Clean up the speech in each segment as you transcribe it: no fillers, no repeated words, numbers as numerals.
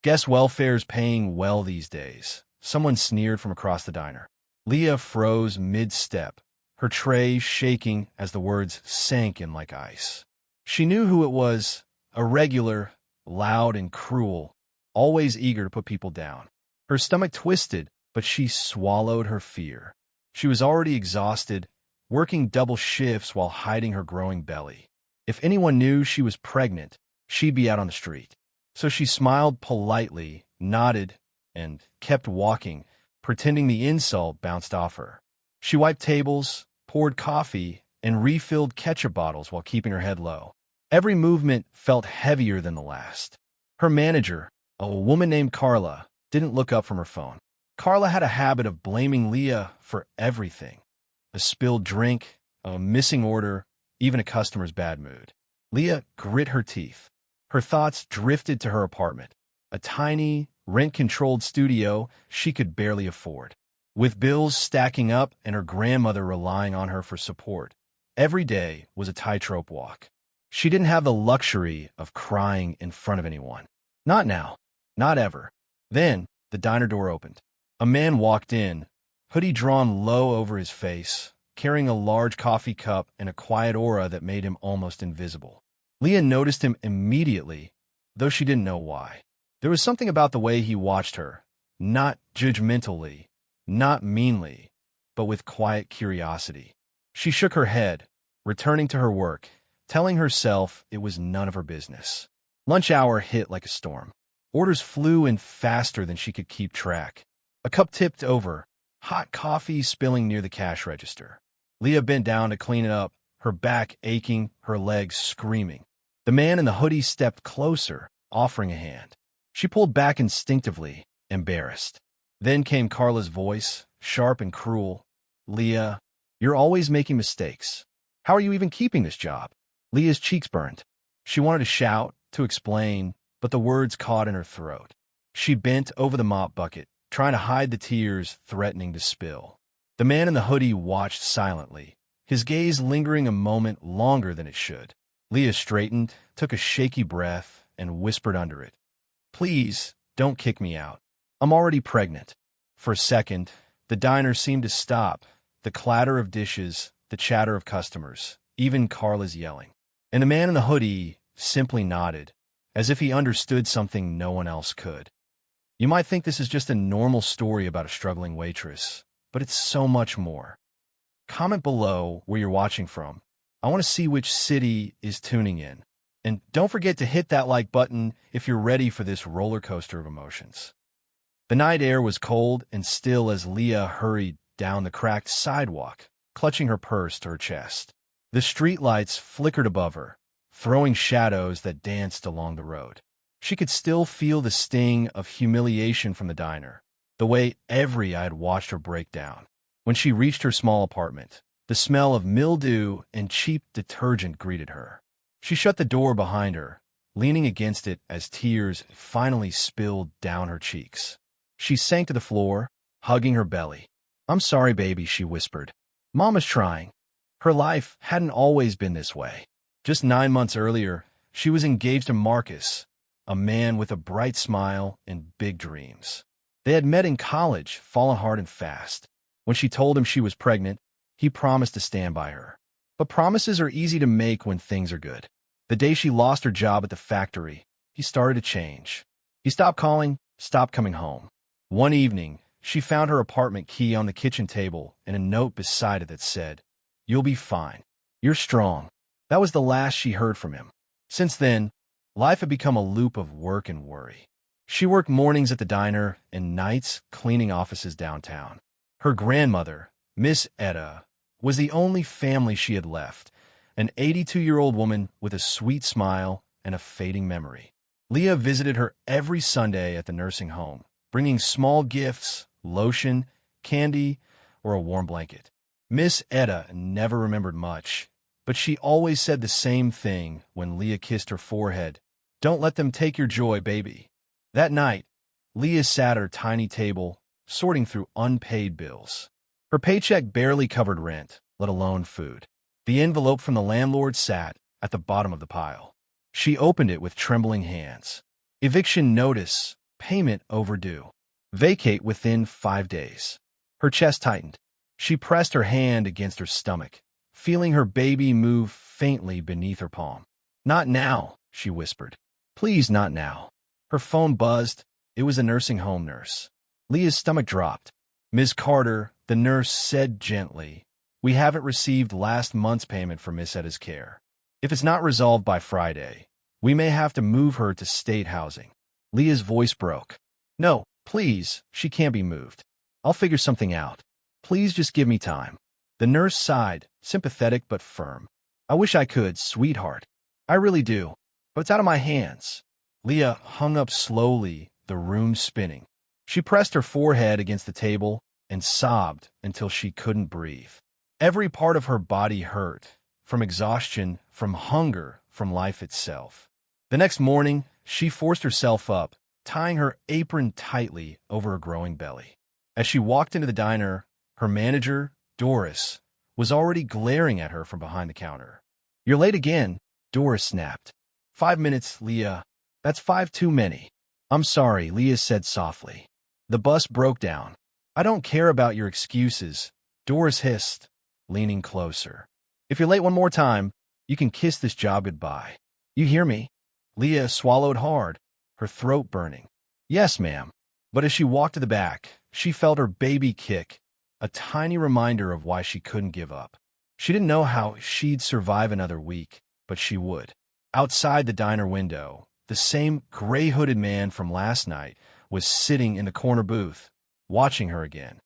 Guess welfare's paying well these days, someone sneered from across the diner. Leah froze mid-step, her tray shaking as the words sank in like ice. She knew who it was, a regular, loud and cruel, always eager to put people down. Her stomach twisted, but she swallowed her fear. She was already exhausted, working double shifts while hiding her growing belly. If anyone knew she was pregnant, she'd be out on the street. So she smiled politely, nodded, and kept walking, pretending the insult bounced off her. She wiped tables, poured coffee, and refilled ketchup bottles while keeping her head low. Every movement felt heavier than the last. Her manager, a woman named Carla, didn't look up from her phone. Carla had a habit of blaming Leah for everything. A spilled drink, a missing order, even a customer's bad mood. Leah grit her teeth. Her thoughts drifted to her apartment, a tiny, rent-controlled studio she could barely afford. With bills stacking up and her grandmother relying on her for support, every day was a tightrope walk. She didn't have the luxury of crying in front of anyone. Not now. Not ever. Then, the diner door opened. A man walked in, hoodie drawn low over his face, carrying a large coffee cup and a quiet aura that made him almost invisible. Leah noticed him immediately, though she didn't know why. There was something about the way he watched her, not judgmentally, not meanly, but with quiet curiosity. She shook her head, returning to her work, telling herself it was none of her business. Lunch hour hit like a storm. Orders flew in faster than she could keep track. A cup tipped over, hot coffee spilling near the cash register. Leah bent down to clean it up, her back aching, her legs screaming. The man in the hoodie stepped closer, offering a hand. She pulled back instinctively, embarrassed. Then came Carla's voice, sharp and cruel. "Leah, you're always making mistakes. How are you even keeping this job?" Leah's cheeks burned. She wanted to shout, to explain, but the words caught in her throat. She bent over the mop bucket, trying to hide the tears threatening to spill. The man in the hoodie watched silently, his gaze lingering a moment longer than it should. Leah straightened, took a shaky breath, and whispered under it, "Please, don't kick me out. I'm already pregnant." For a second, the diner seemed to stop, the clatter of dishes, the chatter of customers, even Carla's yelling. And the man in the hoodie simply nodded, as if he understood something no one else could. You might think this is just a normal story about a struggling waitress, but it's so much more. Comment below where you're watching from. I want to see which city is tuning in. And don't forget to hit that like button if you're ready for this roller coaster of emotions. The night air was cold and still as Leah hurried down the cracked sidewalk, clutching her purse to her chest. The streetlights flickered above her, throwing shadows that danced along the road. She could still feel the sting of humiliation from the diner, the way every eye had watched her break down. When she reached her small apartment, the smell of mildew and cheap detergent greeted her. She shut the door behind her, leaning against it as tears finally spilled down her cheeks. She sank to the floor, hugging her belly. "I'm sorry, baby," she whispered. "Mama's trying." Her life hadn't always been this way. Just 9 months earlier, she was engaged to Marcus, a man with a bright smile and big dreams. They had met in college, fallen hard and fast. When she told him she was pregnant, he promised to stand by her. But promises are easy to make when things are good. The day she lost her job at the factory, he started to change. He stopped calling, stopped coming home. One evening, she found her apartment key on the kitchen table and a note beside it that said, "You'll be fine. You're strong." That was the last she heard from him. Since then, life had become a loop of work and worry. She worked mornings at the diner and nights cleaning offices downtown. Her grandmother, Miss Etta, was the only family she had left, an 82-year-old woman with a sweet smile and a fading memory. Leah visited her every Sunday at the nursing home, bringing small gifts, lotion, candy, or a warm blanket. Miss Etta never remembered much, but she always said the same thing when Leah kissed her forehead. "Don't let them take your joy, baby." That night, Leah sat at her tiny table, sorting through unpaid bills. Her paycheck barely covered rent, let alone food. The envelope from the landlord sat at the bottom of the pile. She opened it with trembling hands. Eviction notice, Payment overdue. Vacate within 5 days. Her chest tightened. She pressed her hand against her stomach, feeling her baby move faintly beneath her palm. Not now, she whispered. Please, not now. Her phone buzzed. It was a nursing home nurse. Leah's stomach dropped. Ms. Carter, the nurse said gently, we haven't received last month's payment for Miss Etta's care. If it's not resolved by Friday, we may have to move her to state housing. Leah's voice broke. No, please, she can't be moved. I'll figure something out. Please just give me time. The nurse sighed, sympathetic but firm. I wish I could, sweetheart. I really do. But it's out of my hands. Leah hung up slowly, the room spinning. She pressed her forehead against the table and sobbed until she couldn't breathe. Every part of her body hurt, from exhaustion, from hunger, from life itself. The next morning, she forced herself up, tying her apron tightly over her growing belly. As she walked into the diner, her manager, Doris, was already glaring at her from behind the counter. You're late again, Doris snapped. 5 minutes, Leah. That's 5 too many. I'm sorry, Leah said softly. The bus broke down. I don't care about your excuses, Doris hissed, leaning closer. If you're late one more time, you can kiss this job goodbye. You hear me? Leah swallowed hard, her throat burning. Yes, ma'am. But as she walked to the back, she felt her baby kick, a tiny reminder of why she couldn't give up. She didn't know how she'd survive another week, but she would. Outside the diner window, the same gray-hooded man from last night was sitting in the corner booth, watching her again.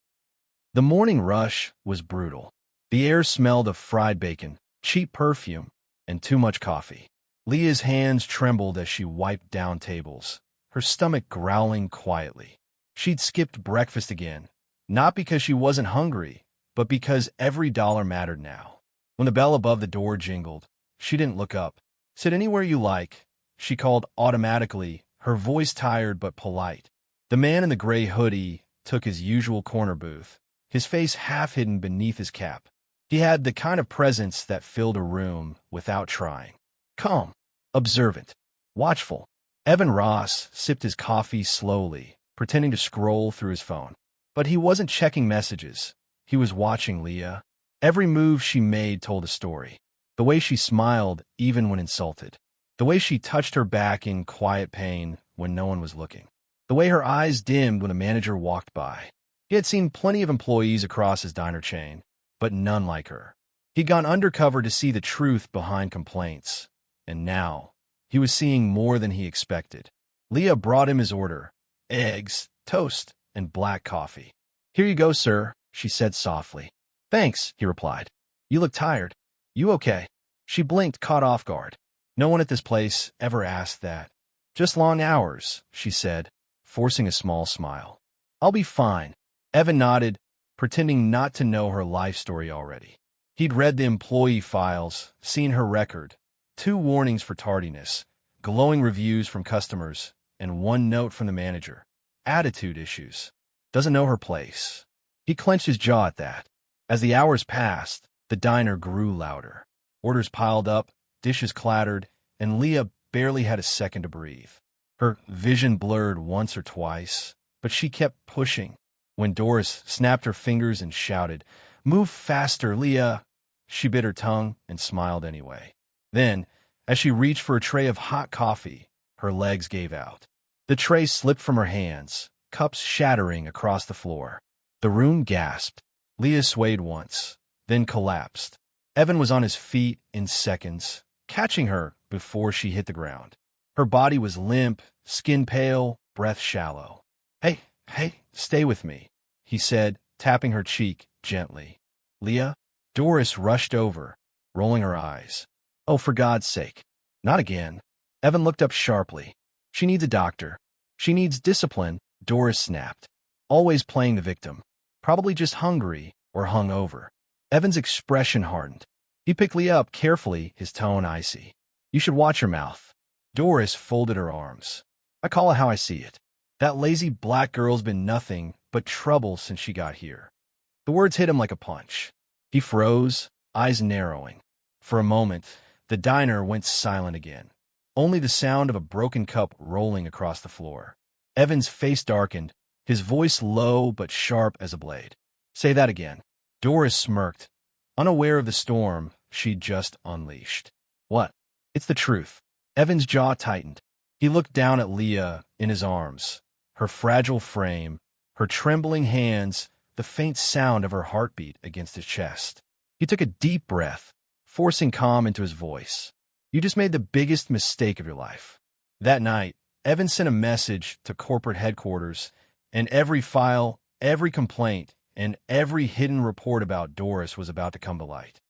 The morning rush was brutal. The air smelled of fried bacon, cheap perfume, and too much coffee. Leah's hands trembled as she wiped down tables, her stomach growling quietly. She'd skipped breakfast again, not because she wasn't hungry, but because every dollar mattered now. When the bell above the door jingled, she didn't look up. Sit anywhere you like, she called automatically, her voice tired but polite. The man in the gray hoodie took his usual corner booth, his face half hidden beneath his cap. He had the kind of presence that filled a room without trying. Calm, observant, watchful. Evan Ross sipped his coffee slowly, pretending to scroll through his phone. But he wasn't checking messages. He was watching Leah. Every move she made told a story. The way she smiled even when insulted. The way she touched her back in quiet pain when no one was looking. The way her eyes dimmed when a manager walked by. He had seen plenty of employees across his diner chain, but none like her. He'd gone undercover to see the truth behind complaints, and now he was seeing more than he expected. Leah brought him his order, eggs, toast, and black coffee. Here you go, sir, she said softly. Thanks, he replied. You look tired. You okay? She blinked, caught off guard. No one at this place ever asked that. Just long hours, she said, forcing a small smile. I'll be fine. Evan nodded, pretending not to know her life story already. He'd read the employee files, seen her record, 2 warnings for tardiness, glowing reviews from customers, and 1 note from the manager. Attitude issues. Doesn't know her place. He clenched his jaw at that. As the hours passed, the diner grew louder. Orders piled up, dishes clattered, and Leah barely had a second to breathe. Her vision blurred once or twice, but she kept pushing. When Doris snapped her fingers and shouted, "Move faster, Leah!" she bit her tongue and smiled anyway. Then, as she reached for a tray of hot coffee, her legs gave out. The tray slipped from her hands, cups shattering across the floor. The room gasped. Leah swayed once, then collapsed. Evan was on his feet in seconds, catching her before she hit the ground. Her body was limp, skin pale, breath shallow. Hey, stay with me, he said, tapping her cheek gently. Leah? Doris rushed over, rolling her eyes. Oh, for God's sake. Not again. Evan looked up sharply. She needs a doctor. She needs discipline, Doris snapped. Always playing the victim. Probably just hungry or hungover. Evan's expression hardened. He picked Leah up carefully, his tone icy. You should watch your mouth. Doris folded her arms. I call it how I see it. That lazy black girl's been nothing but trouble since she got here. The words hit him like a punch. He froze, eyes narrowing. For a moment, the diner went silent again. Only the sound of a broken cup rolling across the floor. Evan's face darkened, his voice low but sharp as a blade. Say that again. Doris smirked, unaware of the storm she'd just unleashed. What? It's the truth. Evan's jaw tightened. He looked down at Leah in his arms, her fragile frame, her trembling hands, the faint sound of her heartbeat against his chest. He took a deep breath, forcing calm into his voice. You just made the biggest mistake of your life. That night, Evan sent a message to corporate headquarters, and every file, every complaint, and every hidden report about Doris was about to come to light.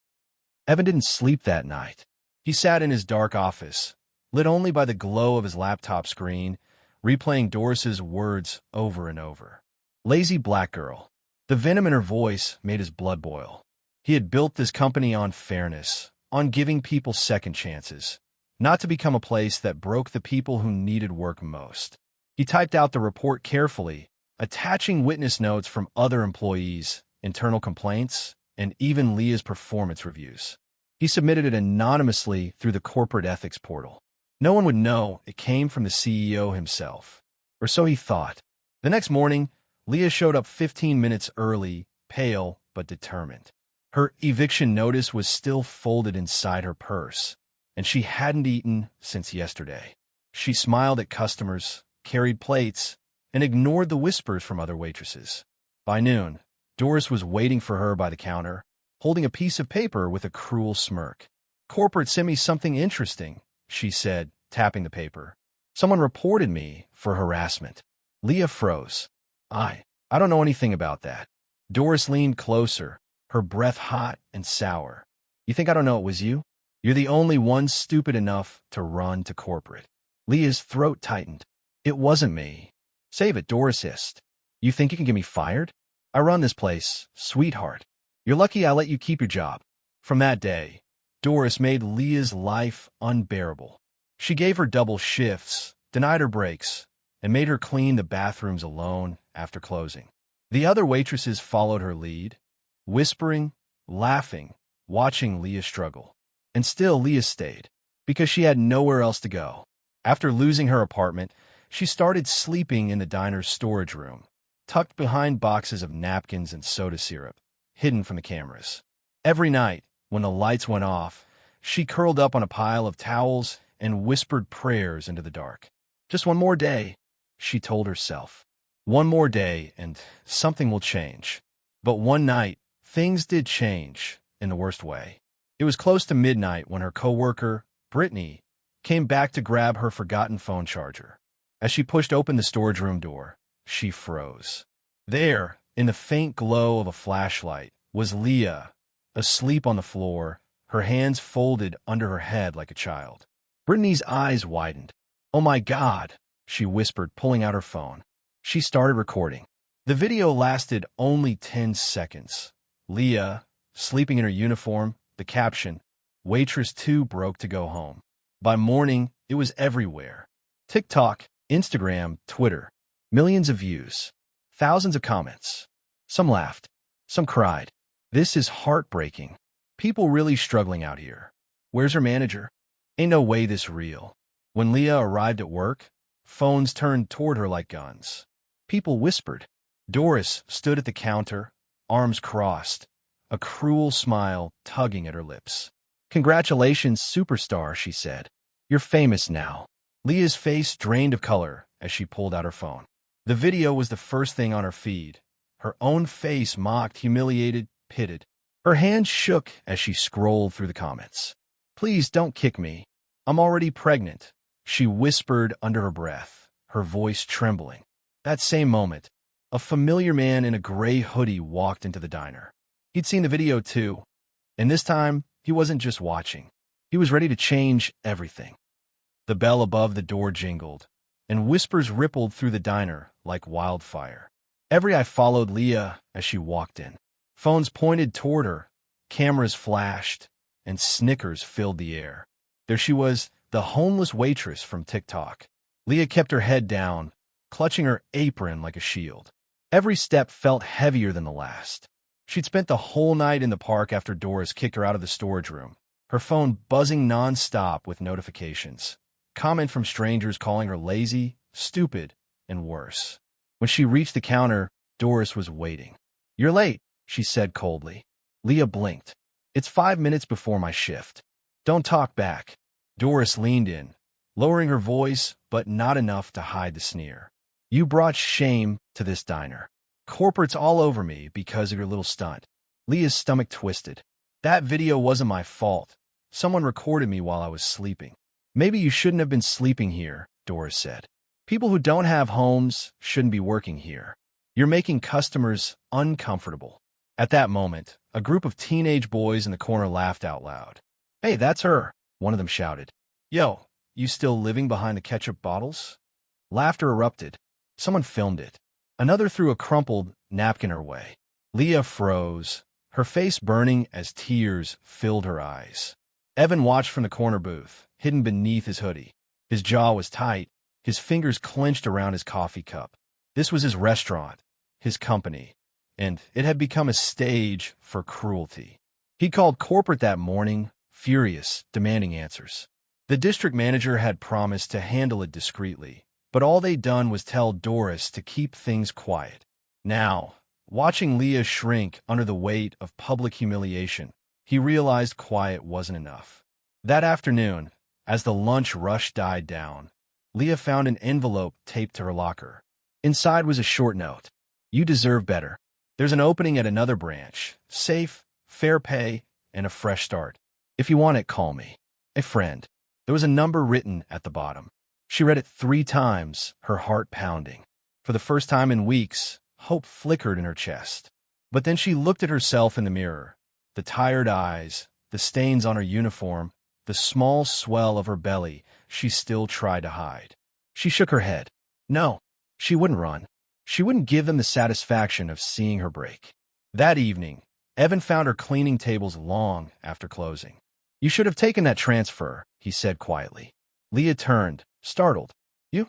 Evan didn't sleep that night. He sat in his dark office, lit only by the glow of his laptop screen, replaying Doris's words over and over. Lazy black girl. The venom in her voice made his blood boil. He had built this company on fairness, on giving people second chances, not to become a place that broke the people who needed work most. He typed out the report carefully, attaching witness notes from other employees, internal complaints, and even Leah's performance reviews. He submitted it anonymously through the corporate ethics portal. No one would know it came from the CEO himself. Or so he thought. The next morning, Leah showed up 15 minutes early, pale but determined. Her eviction notice was still folded inside her purse, and she hadn't eaten since yesterday. She smiled at customers, carried plates, and ignored the whispers from other waitresses. By noon, Doris was waiting for her by the counter, holding a piece of paper with a cruel smirk. "Corporate sent me something interesting," she said, tapping the paper. "Someone reported me for harassment." Leah froze. I don't know anything about that." Doris leaned closer, her breath hot and sour. "You think I don't know it was you? You're the only one stupid enough to run to corporate." Leah's throat tightened. "It wasn't me." "Save it," Doris hissed. "You think you can get me fired? I run this place, sweetheart. You're lucky I let you keep your job." From that day, Doris made Leah's life unbearable. She gave her double shifts, denied her breaks, and made her clean the bathrooms alone after closing. The other waitresses followed her lead, whispering, laughing, watching Leah struggle. And still Leah stayed, because she had nowhere else to go. After losing her apartment, she started sleeping in the diner's storage room, tucked behind boxes of napkins and soda syrup, hidden from the cameras. Every night, when the lights went off, she curled up on a pile of towels and whispered prayers into the dark. Just one more day, she told herself. One more day, and something will change. But one night, things did change, in the worst way. It was close to midnight when her coworker, Brittany, came back to grab her forgotten phone charger. As she pushed open the storage room door, she froze. There, in the faint glow of a flashlight, was Leah, asleep on the floor, her hands folded under her head like a child. Brittany's eyes widened. "Oh my God," she whispered, pulling out her phone. She started recording. The video lasted only 10 seconds. Leah, sleeping in her uniform, the caption, "Waitress 2 broke to go home." By morning, it was everywhere. TikTok, Instagram, Twitter. Millions of views. Thousands of comments. Some laughed. Some cried. "This is heartbreaking. People really struggling out here. Where's her manager? Ain't no way this real." When Leah arrived at work, phones turned toward her like guns. People whispered. Doris stood at the counter, arms crossed, a cruel smile tugging at her lips. "Congratulations, superstar," she said. "You're famous now." Leah's face drained of color as she pulled out her phone. The video was the first thing on her feed. Her own face mocked, humiliated, pitted. Her hands shook as she scrolled through the comments. "Please don't kick me. I'm already pregnant," she whispered under her breath, her voice trembling. That same moment, a familiar man in a gray hoodie walked into the diner. He'd seen the video too, and this time he wasn't just watching. He was ready to change everything. The bell above the door jingled, and whispers rippled through the diner like wildfire. Every eye followed Leah as she walked in. Phones pointed toward her, cameras flashed, and snickers filled the air. There she was, the homeless waitress from TikTok. Leah kept her head down, clutching her apron like a shield. Every step felt heavier than the last. She'd spent the whole night in the park after Doris kicked her out of the storage room, her phone buzzing nonstop with notifications. Comment from strangers calling her lazy, stupid, and worse. When she reached the counter, Doris was waiting. "You're late," she said coldly. Leah blinked. "It's 5 minutes before my shift." "Don't talk back." Doris leaned in, lowering her voice, but not enough to hide the sneer. "You brought shame to this diner. Corporate's all over me because of your little stunt." Leah's stomach twisted. "That video wasn't my fault. Someone recorded me while I was sleeping." "Maybe you shouldn't have been sleeping here," Doris said. "People who don't have homes shouldn't be working here. You're making customers uncomfortable." At that moment, a group of teenage boys in the corner laughed out loud. "Hey, that's her," one of them shouted. "Yo, you still living behind the ketchup bottles?" Laughter erupted. Someone filmed it. Another threw a crumpled napkin her way. Leah froze, her face burning as tears filled her eyes. Evan watched from the corner booth, hidden beneath his hoodie. His jaw was tight, his fingers clenched around his coffee cup. This was his restaurant, his company, and it had become a stage for cruelty. He called corporate that morning, furious, demanding answers. The district manager had promised to handle it discreetly, but all they'd done was tell Doris to keep things quiet. Now, watching Leah shrink under the weight of public humiliation, he realized quiet wasn't enough. That afternoon, as the lunch rush died down, Leah found an envelope taped to her locker. Inside was a short note. "You deserve better. There's an opening at another branch. Safe, fair pay, and a fresh start. If you want it, call me. A friend." There was a number written at the bottom. She read it 3 times, her heart pounding. For the first time in weeks, hope flickered in her chest. But then she looked at herself in the mirror. The tired eyes, the stains on her uniform, the small swell of her belly she still tried to hide. She shook her head. No, she wouldn't run. She wouldn't give them the satisfaction of seeing her break. That evening, Evan found her cleaning tables long after closing. "You should have taken that transfer," he said quietly. Leah turned, startled. "You?"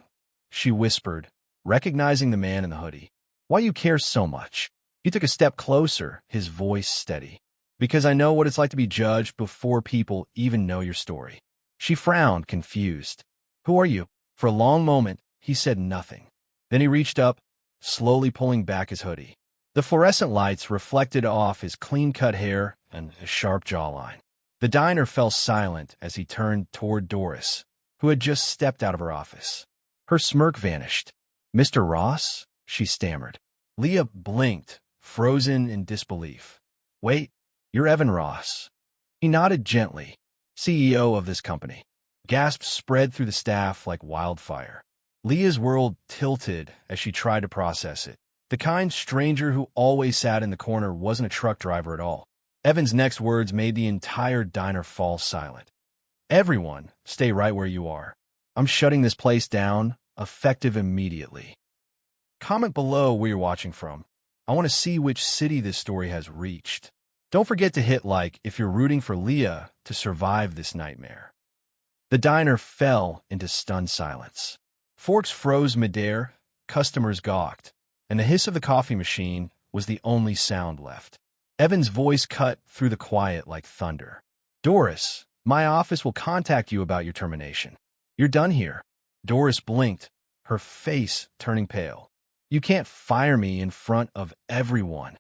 she whispered, recognizing the man in the hoodie. "Why you care so much?" He took a step closer, his voice steady. "Because I know what it's like to be judged before people even know your story." She frowned, confused. "Who are you?" For a long moment, he said nothing. Then he reached up, slowly pulling back his hoodie. The fluorescent lights reflected off his clean-cut hair and a sharp jawline. The diner fell silent as he turned toward Doris, who had just stepped out of her office. Her smirk vanished. "Mr. Ross?" she stammered. Leah blinked, frozen in disbelief. "Wait, you're Evan Ross." He nodded gently. "CEO of this company." Gasps spread through the staff like wildfire. Leah's world tilted as she tried to process it. The kind stranger who always sat in the corner wasn't a truck driver at all. Evan's next words made the entire diner fall silent. "Everyone, stay right where you are. I'm shutting this place down, effective immediately." Comment below where you're watching from. I want to see which city this story has reached. Don't forget to hit like if you're rooting for Leah to survive this nightmare. The diner fell into stunned silence. Forks froze midair, customers gawked, and the hiss of the coffee machine was the only sound left. Evan's voice cut through the quiet like thunder. "Doris, my office will contact you about your termination. You're done here." Doris blinked, her face turning pale. "You can't fire me in front of everyone."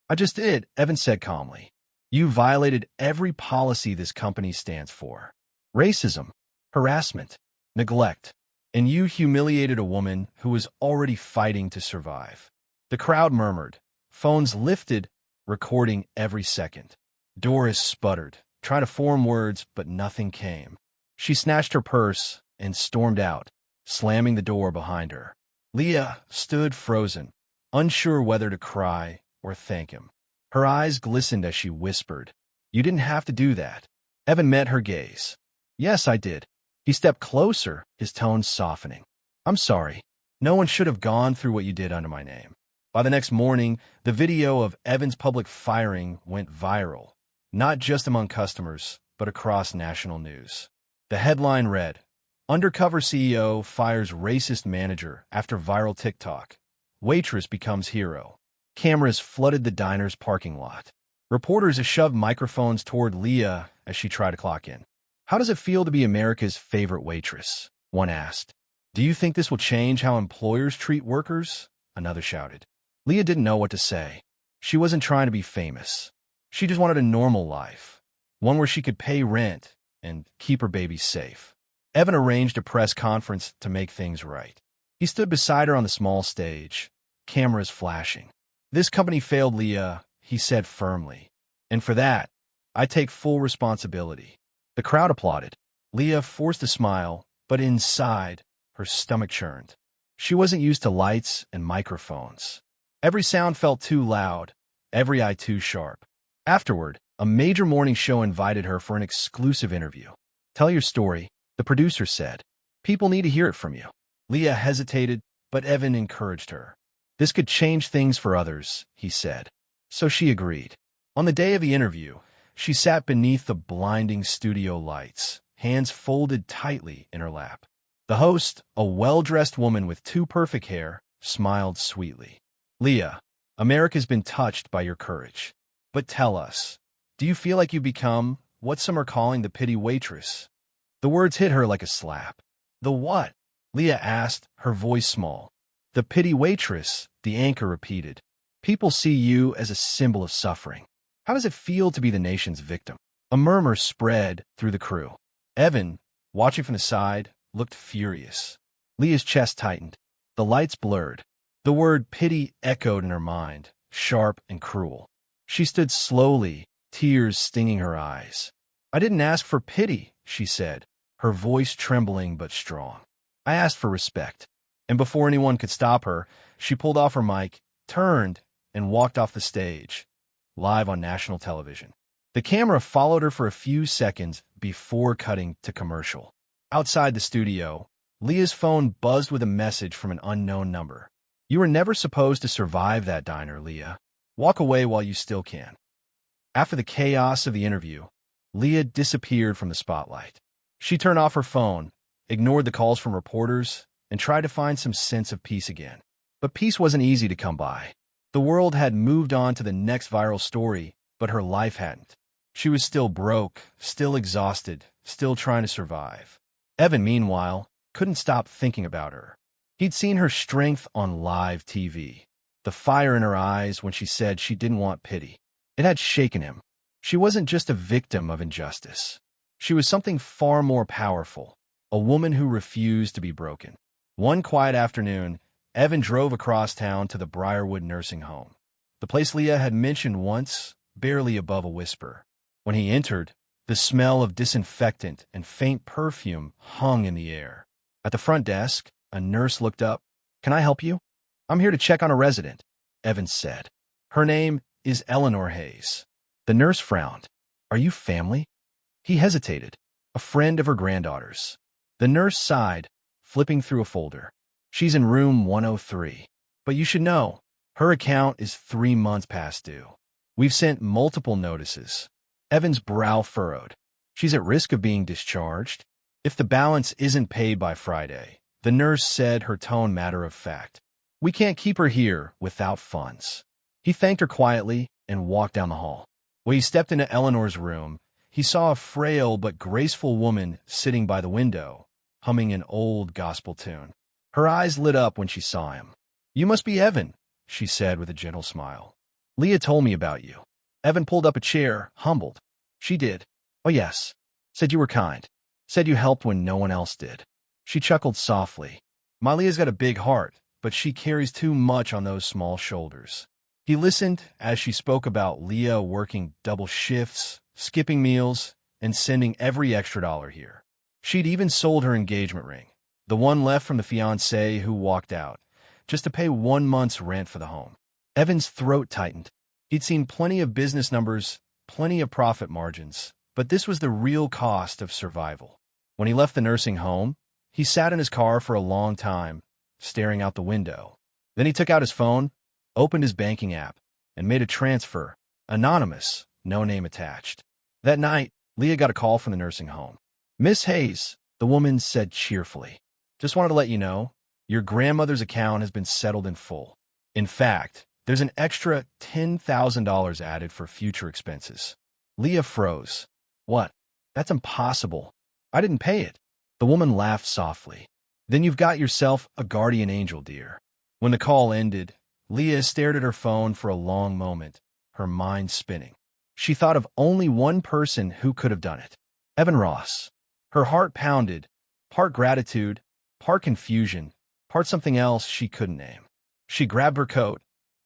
"I just did," Evan said calmly. "You violated every policy this company stands for. Racism, harassment, neglect. And you humiliated a woman who was already fighting to survive." The crowd murmured. Phones lifted, recording every second. Doris sputtered, trying to form words, but nothing came. She snatched her purse and stormed out, slamming the door behind her. Leah stood frozen, unsure whether to cry or thank him. Her eyes glistened as she whispered, "You didn't have to do that." Evan met her gaze. "Yes, I did." He stepped closer, his tone softening. "I'm sorry. No one should have gone through what you did under my name." By the next morning, the video of Evan's public firing went viral, not just among customers, but across national news. The headline read, "Undercover CEO fires racist manager after viral TikTok. Waitress becomes hero." Cameras flooded the diner's parking lot. Reporters shoved microphones toward Leah as she tried to clock in. "How does it feel to be America's favorite waitress?" one asked. "Do you think this will change how employers treat workers?" another shouted. Leah didn't know what to say. She wasn't trying to be famous. She just wanted a normal life, one where she could pay rent and keep her baby safe. Evan arranged a press conference to make things right. He stood beside her on the small stage, cameras flashing. "This company failed, Leah," he said firmly. "And for that, I take full responsibility." The crowd applauded. Leah forced a smile, but inside, her stomach churned. She wasn't used to lights and microphones. Every sound felt too loud, every eye too sharp. Afterward, a major morning show invited her for an exclusive interview. "Tell your story," the producer said. "People need to hear it from you." Leah hesitated, but Evan encouraged her. "This could change things for others," he said. So she agreed. On the day of the interview, she sat beneath the blinding studio lights, hands folded tightly in her lap. The host, a well-dressed woman with too perfect hair, smiled sweetly. "Leah, America's been touched by your courage. But tell us, do you feel like you've become what some are calling the pity waitress?" The words hit her like a slap. "The what?" Leah asked, her voice small. "The pity waitress," the anchor repeated. "People see you as a symbol of suffering. How does it feel to be the nation's victim?" A murmur spread through the crew. Evan, watching from the side, looked furious. Leah's chest tightened. The lights blurred. The word pity echoed in her mind, sharp and cruel. She stood slowly, tears stinging her eyes. "I didn't ask for pity," she said, her voice trembling but strong. "I asked for respect." And before anyone could stop her, she pulled off her mic, turned, and walked off the stage, live on national television. The camera followed her for a few seconds before cutting to commercial. Outside the studio, Leah's phone buzzed with a message from an unknown number. "You were never supposed to survive that diner, Leah. Walk away while you still can." After the chaos of the interview, Leah disappeared from the spotlight. She turned off her phone, ignored the calls from reporters, and tried to find some sense of peace again. But peace wasn't easy to come by. The world had moved on to the next viral story, but her life hadn't. She was still broke, still exhausted, still trying to survive. Evan, meanwhile, couldn't stop thinking about her. He'd seen her strength on live TV, the fire in her eyes when she said she didn't want pity. It had shaken him. She wasn't just a victim of injustice. She was something far more powerful, a woman who refused to be broken. One quiet afternoon, Evan drove across town to the Briarwood nursing home, the place Leah had mentioned once, barely above a whisper. When he entered, the smell of disinfectant and faint perfume hung in the air. At the front desk, a nurse looked up. "Can I help you?" "I'm here to check on a resident," Evan said. "Her name is Eleanor Hayes." The nurse frowned. "Are you family?" He hesitated. "A friend of her granddaughter's." The nurse sighed, flipping through a folder. "She's in room 103. But you should know, her account is 3 months past due. We've sent multiple notices." Evan's brow furrowed. "She's at risk of being discharged if the balance isn't paid by Friday," the nurse said, her tone matter of fact. "We can't keep her here without funds." He thanked her quietly and walked down the hall. When he stepped into Eleanor's room, he saw a frail but graceful woman sitting by the window, humming an old gospel tune. Her eyes lit up when she saw him. "You must be Evan," she said with a gentle smile. "Leah told me about you." Evan pulled up a chair, humbled. "She did." "Oh yes. Said you were kind. Said you helped when no one else did." She chuckled softly. "My Leah's got a big heart, but she carries too much on those small shoulders." He listened as she spoke about Leah working double shifts, skipping meals, and sending every extra dollar here. She'd even sold her engagement ring, the one left from the fiancé who walked out, just to pay 1 month's rent for the home. Evan's throat tightened. He'd seen plenty of business numbers, plenty of profit margins, but this was the real cost of survival. When he left the nursing home, he sat in his car for a long time, staring out the window. Then he took out his phone, opened his banking app, and made a transfer, anonymous, no name attached. That night, Leah got a call from the nursing home. "Miss Hayes," the woman said cheerfully, "just wanted to let you know, your grandmother's account has been settled in full. In fact, there's an extra $10,000 added for future expenses." Leah froze. "What? That's impossible. I didn't pay it." The woman laughed softly. Then you've got yourself a guardian angel, dear. When the call ended, Leah stared at her phone for a long moment, her mind spinning. She thought of only one person who could have done it. Evan Ross. Her heart pounded, part gratitude, part confusion, part something else she couldn't name. She grabbed her coat,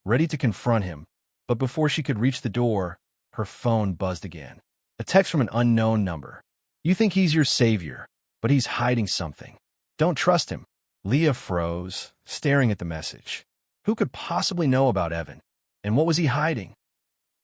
ready to confront him, but before she could reach the door, her phone buzzed again. A text from an unknown number. You think he's your savior, but he's hiding something. Don't trust him. Leah froze, staring at the message. Who could possibly know about Evan? And what was he hiding?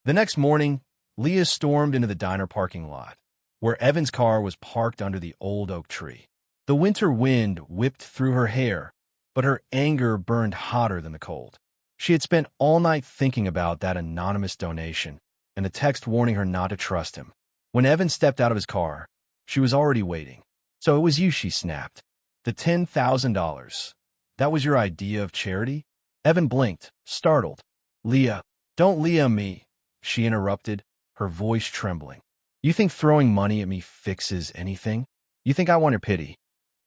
The next morning, Leah stormed into the diner parking lot, where Evan's car was parked under the old oak tree. The winter wind whipped through her hair, but her anger burned hotter than the cold. She had spent all night thinking about that anonymous donation and the text warning her not to trust him. When Evan stepped out of his car, she was already waiting. So it was you, she snapped. The $10,000. That was your idea of charity? Evan blinked, startled. Leah, don't Leah me, she interrupted, her voice trembling. You think throwing money at me fixes anything? You think I want your pity?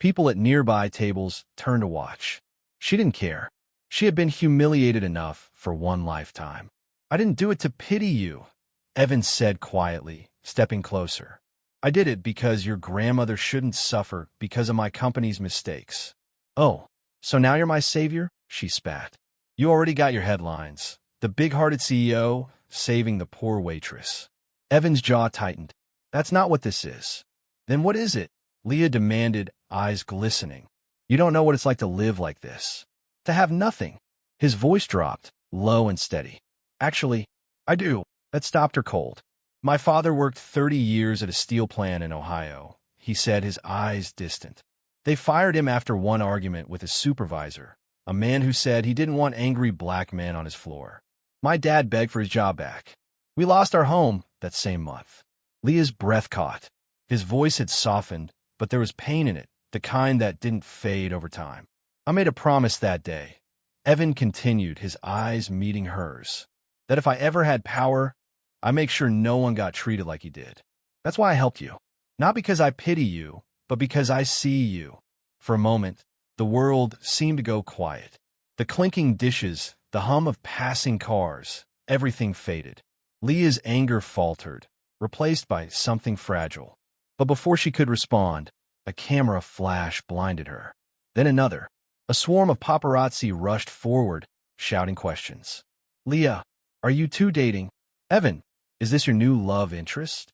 People at nearby tables turned to watch. She didn't care. She had been humiliated enough for one lifetime. I didn't do it to pity you, Evan said quietly, stepping closer. I did it because your grandmother shouldn't suffer because of my company's mistakes. Oh, so now you're my savior? She spat. You already got your headlines. The big-hearted CEO saving the poor waitress. Evan's jaw tightened. That's not what this is. Then what is it? Leah demanded, eyes glistening. You don't know what it's like to live like this. To have nothing. His voice dropped, low and steady. Actually, I do. That stopped her cold. My father worked 30 years at a steel plant in Ohio, he said, his eyes distant. They fired him after one argument with his supervisor, a man who said he didn't want angry black men on his floor. My dad begged for his job back. We lost our home that same month. Leah's breath caught. His voice had softened, but there was pain in it, the kind that didn't fade over time. I made a promise that day. Evan continued, his eyes meeting hers, that if I ever had power, I make sure no one got treated like he did. That's why I helped you. Not because I pity you, but because I see you. For a moment, the world seemed to go quiet. The clinking dishes, the hum of passing cars, everything faded. Leah's anger faltered, replaced by something fragile. But before she could respond, a camera flash blinded her. Then another. A swarm of paparazzi rushed forward, shouting questions. Leah, are you two dating? Evan, is this your new love interest?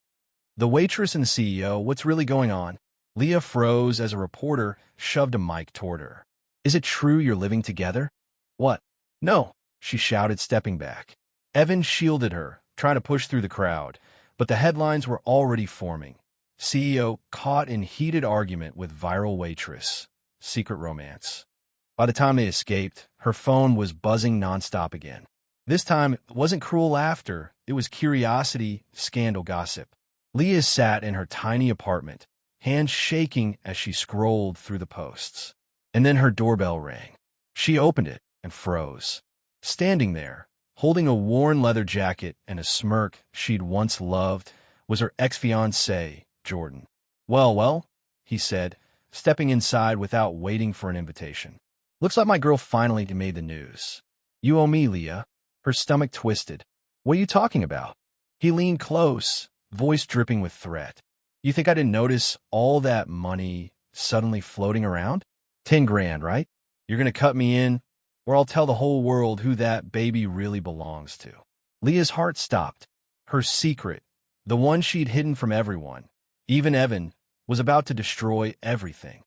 The waitress and the CEO, what's really going on? Leah froze as a reporter shoved a mic toward her. Is it true you're living together? What? No, she shouted, stepping back. Evan shielded her, trying to push through the crowd, but the headlines were already forming. CEO caught in heated argument with viral waitress. Secret romance. By the time they escaped, her phone was buzzing nonstop again. This time, it wasn't cruel laughter. It was curiosity, scandal gossip. Leah sat in her tiny apartment, hands shaking as she scrolled through the posts. And then her doorbell rang. She opened it and froze. Standing there, holding a worn leather jacket and a smirk she'd once loved, was her ex-fiancé, Jordan. Well, he said, stepping inside without waiting for an invitation. Looks like my girl finally made the news. You owe me, Leah. Her stomach twisted. What are you talking about? He leaned close, voice dripping with threat. You think I didn't notice all that money suddenly floating around? 10 grand, right? You're going to cut me in, or I'll tell the whole world who that baby really belongs to. Leah's heart stopped. Her secret, the one she'd hidden from everyone, even Evan, was about to destroy everything.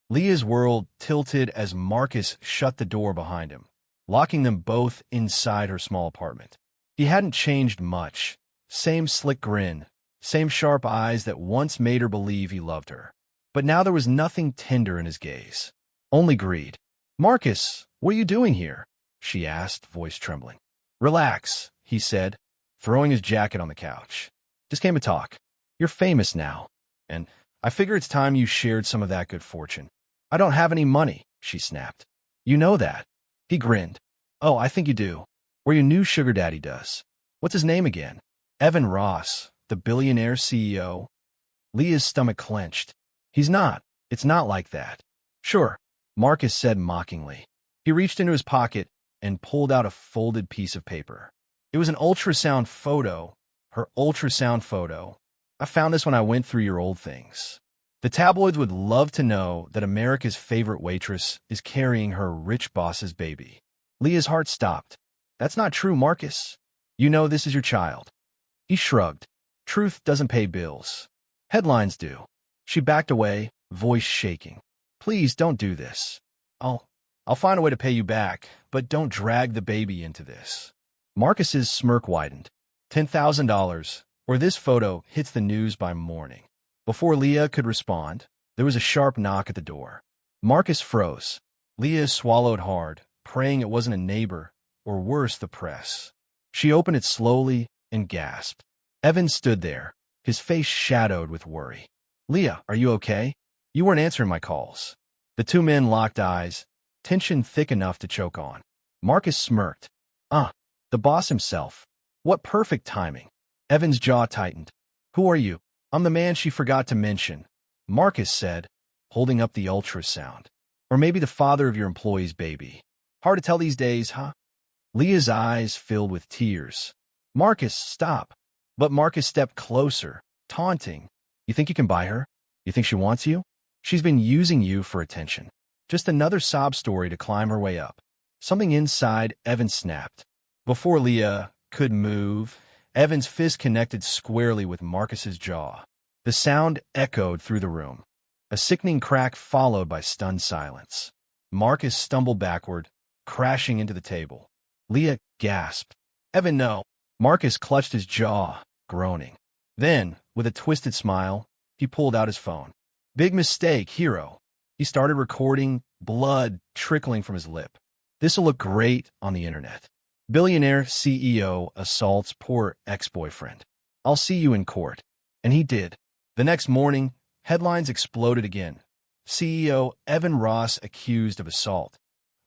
Leah's world tilted as Marcus shut the door behind him, locking them both inside her small apartment. He hadn't changed much. Same slick grin, same sharp eyes that once made her believe he loved her. But now there was nothing tender in his gaze. Only greed. Marcus, what are you doing here? She asked, voice trembling. Relax, he said, throwing his jacket on the couch. Just came to talk. You're famous now, and I figure it's time you shared some of that good fortune. I don't have any money, she snapped. You know that. He grinned. Oh, I think you do. Or your new sugar daddy does. What's his name again? Evan Ross, the billionaire CEO. Leah's stomach clenched. He's not. It's not like that. Sure, Marcus said mockingly. He reached into his pocket and pulled out a folded piece of paper. It was an ultrasound photo, her ultrasound photo. I found this when I went through your old things. The tabloids would love to know that America's favorite waitress is carrying her rich boss's baby. Leah's heart stopped. That's not true, Marcus. You know this is your child. He shrugged. Truth doesn't pay bills. Headlines do. She backed away, voice shaking. Please don't do this. I'll find a way to pay you back, but don't drag the baby into this. Marcus's smirk widened. $10,000, or this photo hits the news by morning. Before Leah could respond, there was a sharp knock at the door. Marcus froze. Leah swallowed hard, praying it wasn't a neighbor, or worse, the press. She opened it slowly and gasped. Evan stood there, his face shadowed with worry. Leah, are you okay? You weren't answering my calls. The two men locked eyes, tension thick enough to choke on. Marcus smirked. The boss himself. What perfect timing. Evan's jaw tightened. Who are you? I'm the man she forgot to mention, Marcus said, holding up the ultrasound. Or maybe the father of your employee's baby. Hard to tell these days, huh? Leah's eyes filled with tears. Marcus, stop. But Marcus stepped closer, taunting. You think you can buy her? You think she wants you? She's been using you for attention. Just another sob story to climb her way up. Something inside Evan snapped. Before Leah could move, Evan's fist connected squarely with Marcus's jaw. The sound echoed through the room. A sickening crack followed by stunned silence. Marcus stumbled backward, crashing into the table. Leah gasped. Evan, no. Marcus clutched his jaw, groaning. Then, with a twisted smile, he pulled out his phone. Big mistake, hero. He started recording, blood trickling from his lip. This'll look great on the internet. Billionaire CEO assaults poor ex-boyfriend. I'll see you in court. And he did. The next morning, headlines exploded again. CEO Evan Ross accused of assault.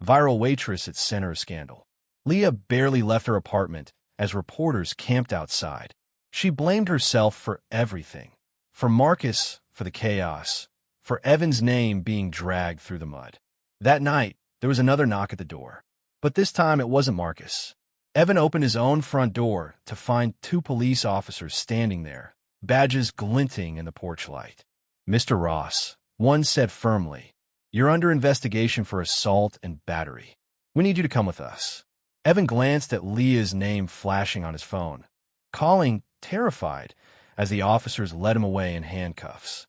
Viral waitress at center of scandal. Leah barely left her apartment as reporters camped outside. She blamed herself for everything. For Marcus, for the chaos. For Evan's name being dragged through the mud. That night, there was another knock at the door. But this time it wasn't Marcus. Evan opened his own front door to find two police officers standing there, badges glinting in the porch light. Mr. Ross, one said firmly, you're under investigation for assault and battery. We need you to come with us. Evan glanced at Leah's name flashing on his phone, calling, terrified, as the officers led him away in handcuffs.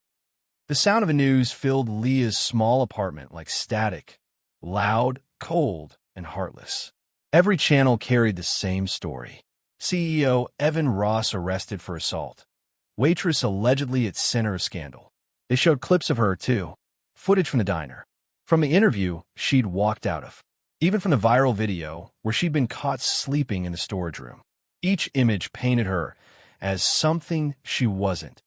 The sound of the news filled Leah's small apartment like static, loud, cold, and heartless. Every channel carried the same story. CEO Evan Ross arrested for assault. Waitress allegedly at center of scandal. They showed clips of her, too. Footage from the diner. From the interview she'd walked out of. Even from the viral video where she'd been caught sleeping in the storage room. Each image painted her as something she wasn't.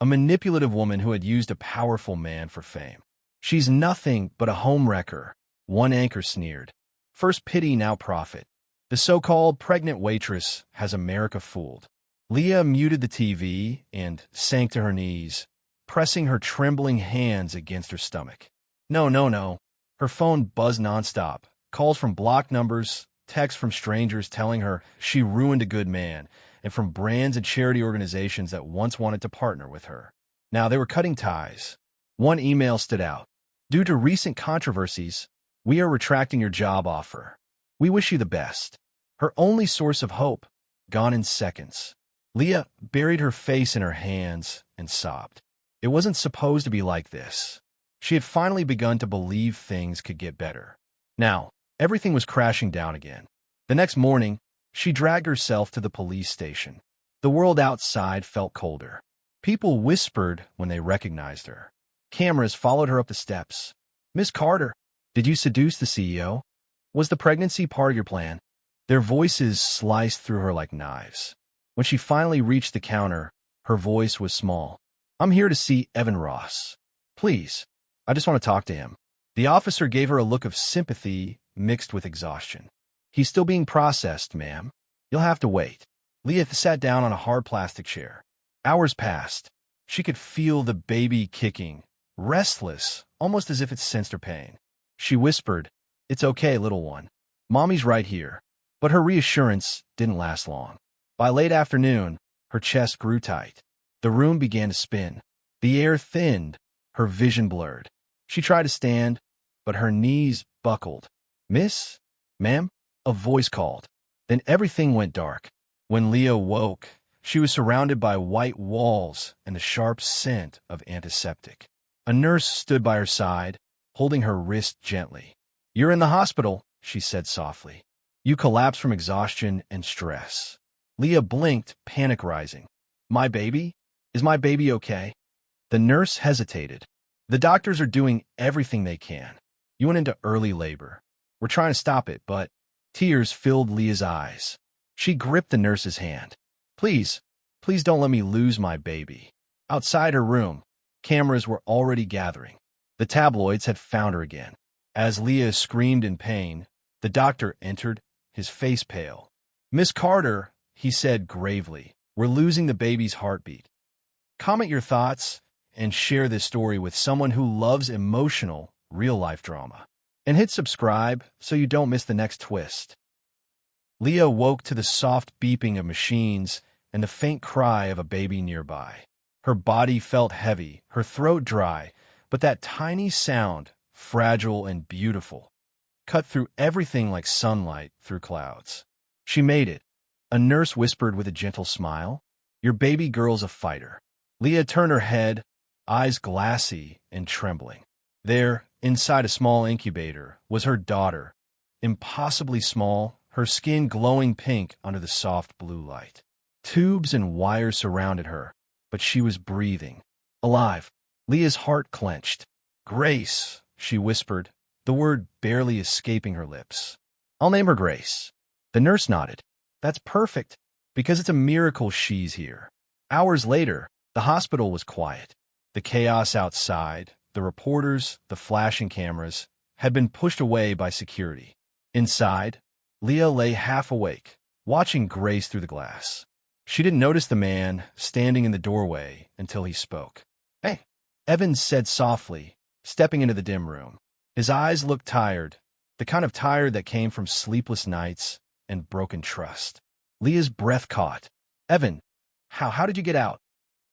A manipulative woman who had used a powerful man for fame. She's nothing but a homewrecker, one anchor sneered. First pity, now profit. The so-called pregnant waitress has America fooled. Leah muted the TV and sank to her knees, pressing her trembling hands against her stomach. No. Her phone buzzed nonstop. Calls from blocked numbers, texts from strangers telling her she ruined a good man, and from brands and charity organizations that once wanted to partner with her. Now they were cutting ties. One email stood out. Due to recent controversies, we are retracting your job offer. We wish you the best. Her only source of hope, gone in seconds. Leah buried her face in her hands and sobbed. It wasn't supposed to be like this. She had finally begun to believe things could get better. Now, everything was crashing down again. The next morning, she dragged herself to the police station. The world outside felt colder. People whispered when they recognized her. Cameras followed her up the steps. Miss Carter, did you seduce the CEO? Was the pregnancy part of your plan? Their voices sliced through her like knives. When she finally reached the counter, her voice was small. I'm here to see Evan Ross. Please, I just want to talk to him. The officer gave her a look of sympathy mixed with exhaustion. He's still being processed, ma'am. You'll have to wait. Leah sat down on a hard plastic chair. Hours passed. She could feel the baby kicking, restless, almost as if it sensed her pain. She whispered, "It's okay, little one. Mommy's right here." But her reassurance didn't last long. By late afternoon, her chest grew tight. The room began to spin. The air thinned, her vision blurred. She tried to stand, but her knees buckled. "Miss? Ma'am?" A voice called. Then everything went dark. When Leah woke, she was surrounded by white walls and the sharp scent of antiseptic. A nurse stood by her side, holding her wrist gently. "You're in the hospital," she said softly. "You collapsed from exhaustion and stress." Leah blinked, panic rising. "My baby? Is my baby okay?" The nurse hesitated. "The doctors are doing everything they can. You went into early labor. We're trying to stop it, but..." Tears filled Leah's eyes. She gripped the nurse's hand. Please don't let me lose my baby." Outside her room, cameras were already gathering. The tabloids had found her again. As Leah screamed in pain, the doctor entered, his face pale. "Miss Carter," he said gravely, "we're losing the baby's heartbeat. Comment your thoughts and share this story with someone who loves emotional, real-life drama. And hit subscribe so you don't miss the next twist." Leah woke to the soft beeping of machines and the faint cry of a baby nearby. Her body felt heavy, her throat dry, but that tiny sound, fragile and beautiful, cut through everything like sunlight through clouds. "She made it," a nurse whispered with a gentle smile. "Your baby girl's a fighter." Leah turned her head, eyes glassy and trembling. There, inside a small incubator, was her daughter, impossibly small, her skin glowing pink under the soft blue light. Tubes and wires surrounded her, but she was breathing. Alive. Leah's heart clenched. "Grace," she whispered, the word barely escaping her lips. "I'll name her Grace." The nurse nodded. "That's perfect, because it's a miracle she's here." Hours later, the hospital was quiet. The chaos outside, the reporters, the flashing cameras, had been pushed away by security. Inside, Leah lay half awake, watching Grace through the glass. She didn't notice the man standing in the doorway until he spoke. "Hey," Evans said softly, stepping into the dim room. His eyes looked tired, the kind of tired that came from sleepless nights and broken trust. Leah's breath caught. "Evan, how did you get out?"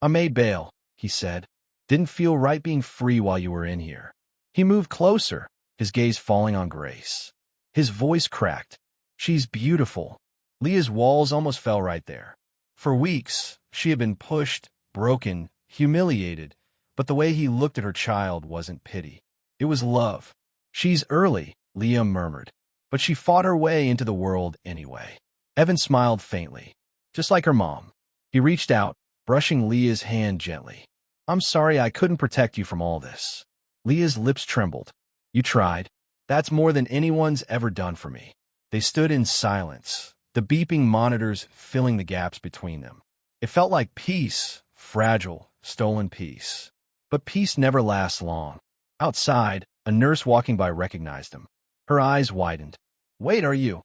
"I made bail," he said. "Didn't feel right being free while you were in here." He moved closer, his gaze falling on Grace. His voice cracked. "She's beautiful." Leah's walls almost fell right there. For weeks, she had been pushed, broken, humiliated, but the way he looked at her child wasn't pity. It was love. "She's early," Leah murmured, but she fought her way into the world anyway. Evan smiled faintly, just like her mom. He reached out, brushing Leah's hand gently. "I'm sorry I couldn't protect you from all this." Leah's lips trembled. "You tried. That's more than anyone's ever done for me." They stood in silence, the beeping monitors filling the gaps between them. It felt like peace, fragile, stolen peace. But peace never lasts long. Outside, a nurse walking by recognized him. Her eyes widened. "Wait, are you?"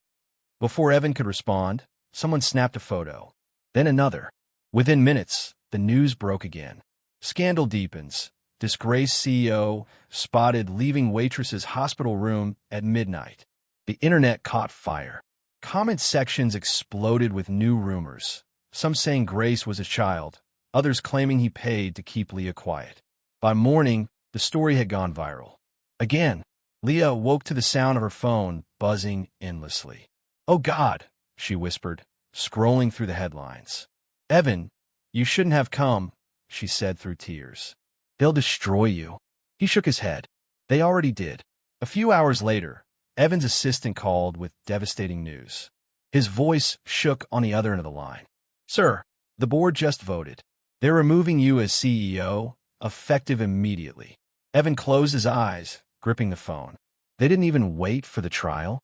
Before Evan could respond, someone snapped a photo. Then another. Within minutes, the news broke again. Scandal deepens. Disgraced CEO spotted leaving Waitress's hospital room at midnight. The internet caught fire. Comment sections exploded with new rumors, some saying Grace was a child, others claiming he paid to keep Leah quiet. By morning, the story had gone viral. Again, Leah woke to the sound of her phone buzzing endlessly. "Oh God," she whispered, scrolling through the headlines. "Evan, you shouldn't have come," she said through tears. "They'll destroy you." He shook his head. "They already did." A few hours later, Evan's assistant called with devastating news. His voice shook on the other end of the line. "Sir, the board just voted. They're removing you as CEO, effective immediately." Evan closed his eyes, gripping the phone. "They didn't even wait for the trial?"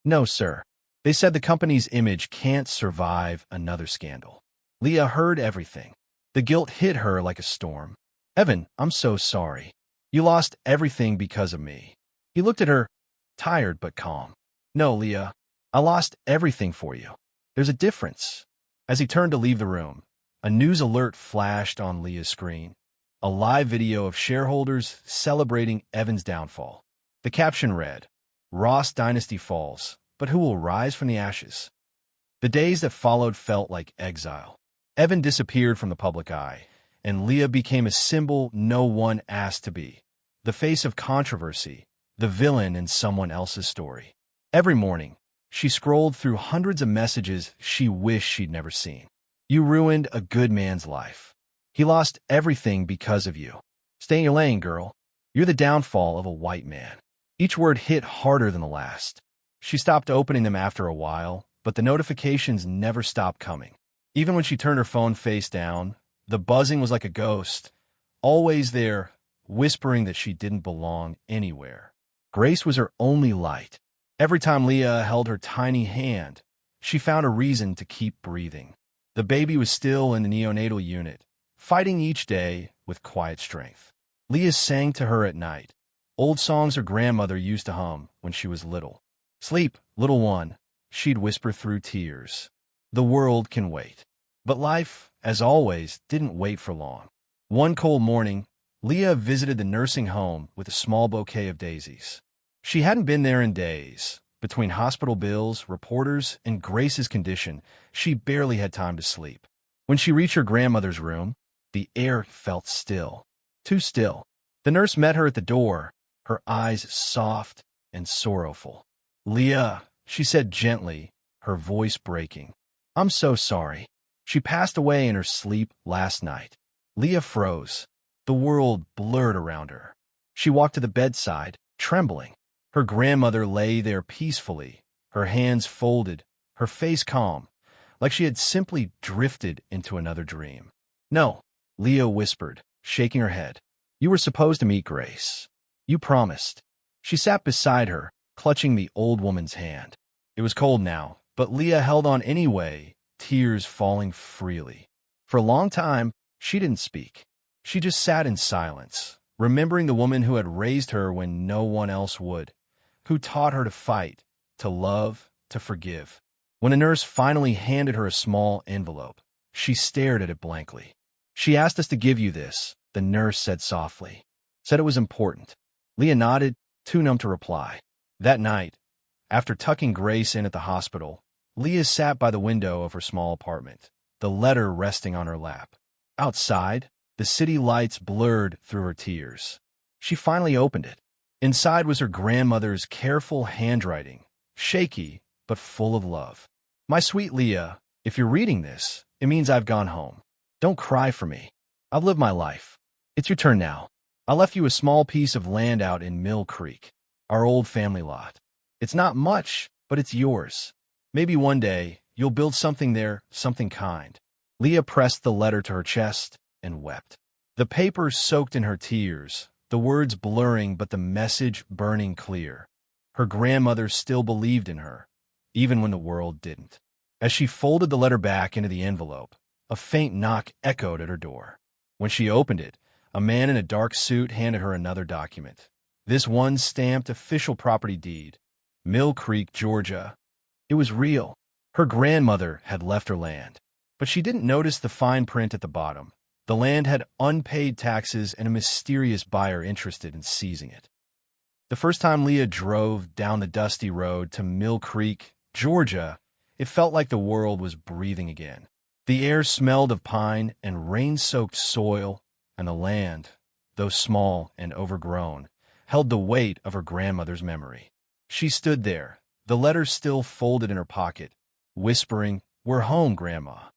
"No, sir. They said the company's image can't survive another scandal." Leah heard everything. The guilt hit her like a storm. "Evan, I'm so sorry. You lost everything because of me." He looked at her, tired but calm. "No, Leah, I lost everything for you. There's a difference." As he turned to leave the room, a news alert flashed on Leah's screen. a live video of shareholders celebrating Evan's downfall. The caption read, "Ross Dynasty falls, but who will rise from the ashes?" The days that followed felt like exile. Evan disappeared from the public eye, and Leah became a symbol no one asked to be. The face of controversy, the villain in someone else's story. Every morning, she scrolled through hundreds of messages she wished she'd never seen. "You ruined a good man's life. He lost everything because of you. Stay in your lane, girl. You're the downfall of a white man." Each word hit harder than the last. She stopped opening them after a while, but the notifications never stopped coming. Even when she turned her phone face down, the buzzing was like a ghost, always there, whispering that she didn't belong anywhere. Grace was her only light. Every time Leah held her tiny hand, she found a reason to keep breathing. The baby was still in the neonatal unit, fighting each day with quiet strength. Leah sang to her at night, old songs her grandmother used to hum when she was little. "Sleep, little one," she'd whisper through tears. "The world can wait." But life, as always, didn't wait for long. One cold morning, Leah visited the nursing home with a small bouquet of daisies. She hadn't been there in days. Between hospital bills, reporters, and Grace's condition, she barely had time to sleep. When she reached her grandmother's room, the air felt still. Too still. The nurse met her at the door, her eyes soft and sorrowful. "Leah," she said gently, her voice breaking. "I'm so sorry. She passed away in her sleep last night." Leah froze. The world blurred around her. She walked to the bedside, trembling. Her grandmother lay there peacefully, her hands folded, her face calm, like she had simply drifted into another dream. "No," Leah whispered, shaking her head. "You were supposed to meet Grace. You promised." She sat beside her, clutching the old woman's hand. It was cold now, but Leah held on anyway, tears falling freely. For a long time, she didn't speak. She just sat in silence, remembering the woman who had raised her when no one else would, who taught her to fight, to love, to forgive. When a nurse finally handed her a small envelope, she stared at it blankly. "She asked us to give you this," the nurse said softly. "Said it was important." Leah nodded, too numb to reply. That night, after tucking Grace in at the hospital, Leah sat by the window of her small apartment, the letter resting on her lap. Outside, the city lights blurred through her tears. She finally opened it. Inside was her grandmother's careful handwriting, shaky but full of love. "My sweet Leah, if you're reading this, it means I've gone home. Don't cry for me. I've lived my life. It's your turn now. I left you a small piece of land out in Mill Creek, our old family lot. It's not much, but it's yours. Maybe one day you'll build something there, something kind." Leah pressed the letter to her chest and wept. The paper soaked in her tears, the words blurring but the message burning clear. Her grandmother still believed in her, even when the world didn't. As she folded the letter back into the envelope, a faint knock echoed at her door. When she opened it, a man in a dark suit handed her another document. This one stamped official property deed, Mill Creek, Georgia. It was real. Her grandmother had left her land. But she didn't notice the fine print at the bottom. The land had unpaid taxes and a mysterious buyer interested in seizing it. The first time Leah drove down the dusty road to Mill Creek, Georgia, it felt like the world was breathing again. The air smelled of pine and rain-soaked soil, and the land, though small and overgrown, held the weight of her grandmother's memory. She stood there, the letter still folded in her pocket, whispering, "We're home, Grandma."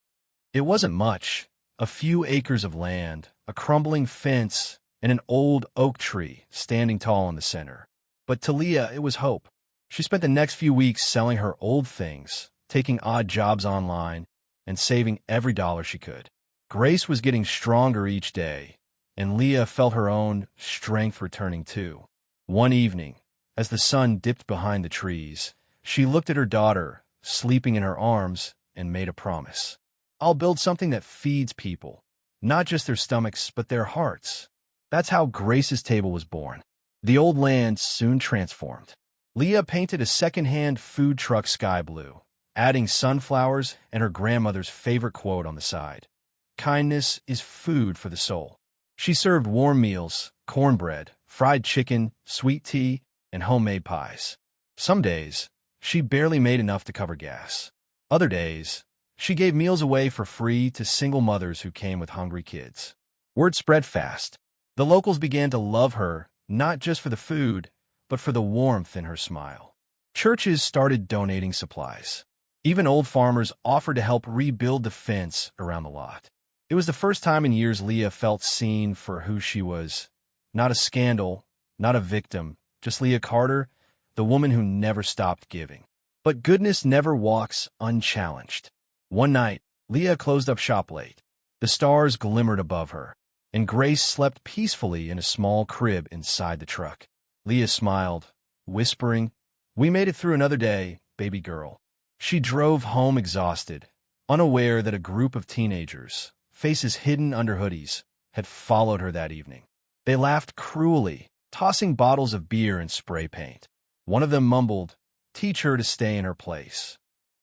It wasn't much. A few acres of land, a crumbling fence, and an old oak tree standing tall in the center. But to Leah, it was hope. She spent the next few weeks selling her old things, taking odd jobs online, and saving every dollar she could. Grace was getting stronger each day, and Leah felt her own strength returning too. One evening, as the sun dipped behind the trees, she looked at her daughter, sleeping in her arms, and made a promise. "I'll build something that feeds people, not just their stomachs, but their hearts." That's how Grace's table was born. The old land soon transformed. Leah painted a second-hand food truck sky blue, adding sunflowers and her grandmother's favorite quote on the side. "Kindness is food for the soul." She served warm meals, cornbread, fried chicken, sweet tea, and homemade pies. Some days, she barely made enough to cover gas. Other days, she gave meals away for free to single mothers who came with hungry kids. Word spread fast. The locals began to love her, not just for the food, but for the warmth in her smile. Churches started donating supplies. Even old farmers offered to help rebuild the fence around the lot. It was the first time in years Leah felt seen for who she was. Not a scandal, not a victim, just Leah Carter, the woman who never stopped giving. But goodness never walks unchallenged. One night, Leah closed up shop late. The stars glimmered above her, and Grace slept peacefully in a small crib inside the truck. Leah smiled, whispering, "We made it through another day, baby girl." She drove home exhausted, unaware that a group of teenagers, faces hidden under hoodies, had followed her that evening. They laughed cruelly, tossing bottles of beer and spray paint. One of them mumbled, "Teach her to stay in her place."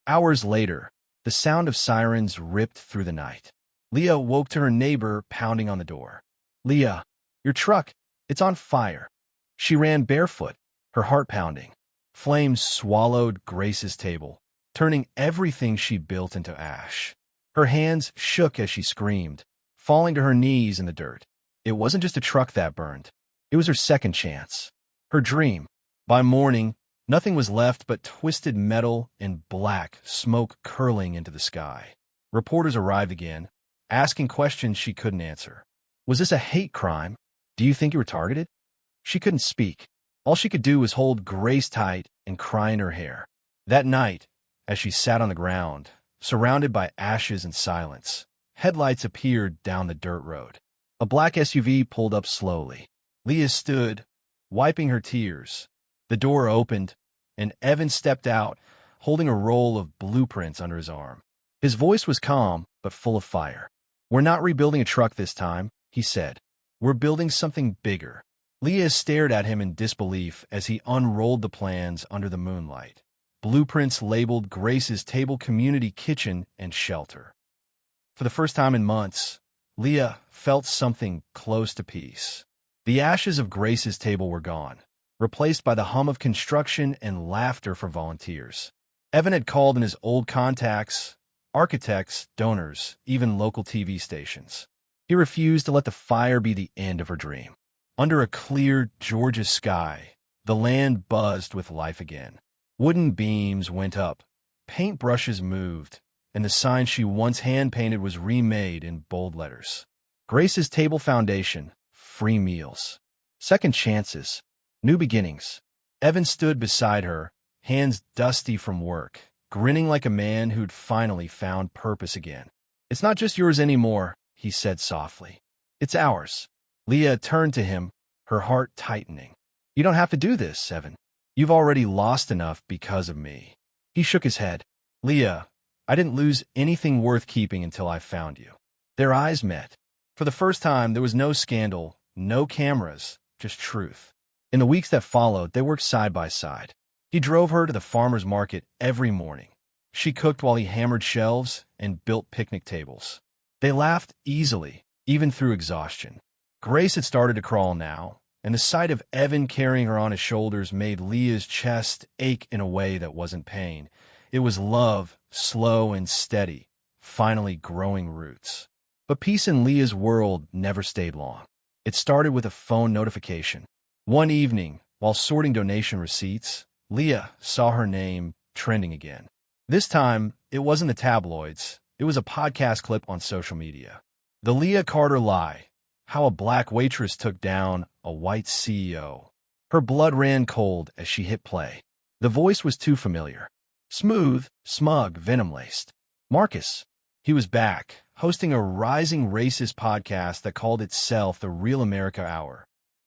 Hours later, the sound of sirens ripped through the night. Leah woke to her neighbor pounding on the door. "Leah, your truck, it's on fire." She ran barefoot, her heart pounding. Flames swallowed Grace's table, turning everything she built into ash. Her hands shook as she screamed, falling to her knees in the dirt. It wasn't just a truck that burned. It was her second chance. Her dream. By morning, nothing was left but twisted metal and black smoke curling into the sky. Reporters arrived again, asking questions she couldn't answer. Was this a hate crime? Do you think you were targeted? She couldn't speak. All she could do was hold Grace tight and cry in her hair. That night, as she sat on the ground, surrounded by ashes and silence, headlights appeared down the dirt road. A black SUV pulled up slowly. Leah stood, wiping her tears. The door opened, and Evan stepped out, holding a roll of blueprints under his arm. His voice was calm, but full of fire. "We're not rebuilding a truck this time," he said. "We're building something bigger." Leah stared at him in disbelief as he unrolled the plans under the moonlight. Blueprints labeled Grace's table community kitchen and shelter. For the first time in months, Leah felt something close to peace. The ashes of Grace's table were gone, replaced by the hum of construction and laughter from volunteers. Evan had called in his old contacts, architects, donors, even local TV stations. He refused to let the fire be the end of her dream. Under a clear Georgia sky, the land buzzed with life again. Wooden beams went up, paintbrushes moved, and the sign she once hand-painted was remade in bold letters. Grace's Table Foundation, free meals. Second chances, new beginnings. Evan stood beside her, hands dusty from work, grinning like a man who'd finally found purpose again. "It's not just yours anymore," he said softly. "It's ours." Leah turned to him, her heart tightening. "You don't have to do this, Evan. You've already lost enough because of me." He shook his head. "Leah, I didn't lose anything worth keeping until I found you." Their eyes met. For the first time, there was no scandal, no cameras, just truth. In the weeks that followed, they worked side by side. He drove her to the farmer's market every morning. She cooked while he hammered shelves and built picnic tables. They laughed easily, even through exhaustion. Grace had started to crawl now, and the sight of Evan carrying her on his shoulders made Leah's chest ache in a way that wasn't pain. It was love, slow and steady, finally growing roots. But peace in Leah's world never stayed long. It started with a phone notification. One evening, while sorting donation receipts, Leah saw her name trending again. This time, it wasn't the tabloids. It was a podcast clip on social media. The Leah Carter Lie: How a Black Waitress Took Down a White CEO. Her blood ran cold as she hit play. The voice was too familiar. Smooth, smug, venom-laced. Marcus. He was back, hosting a rising racist podcast that called itself the Real America Hour.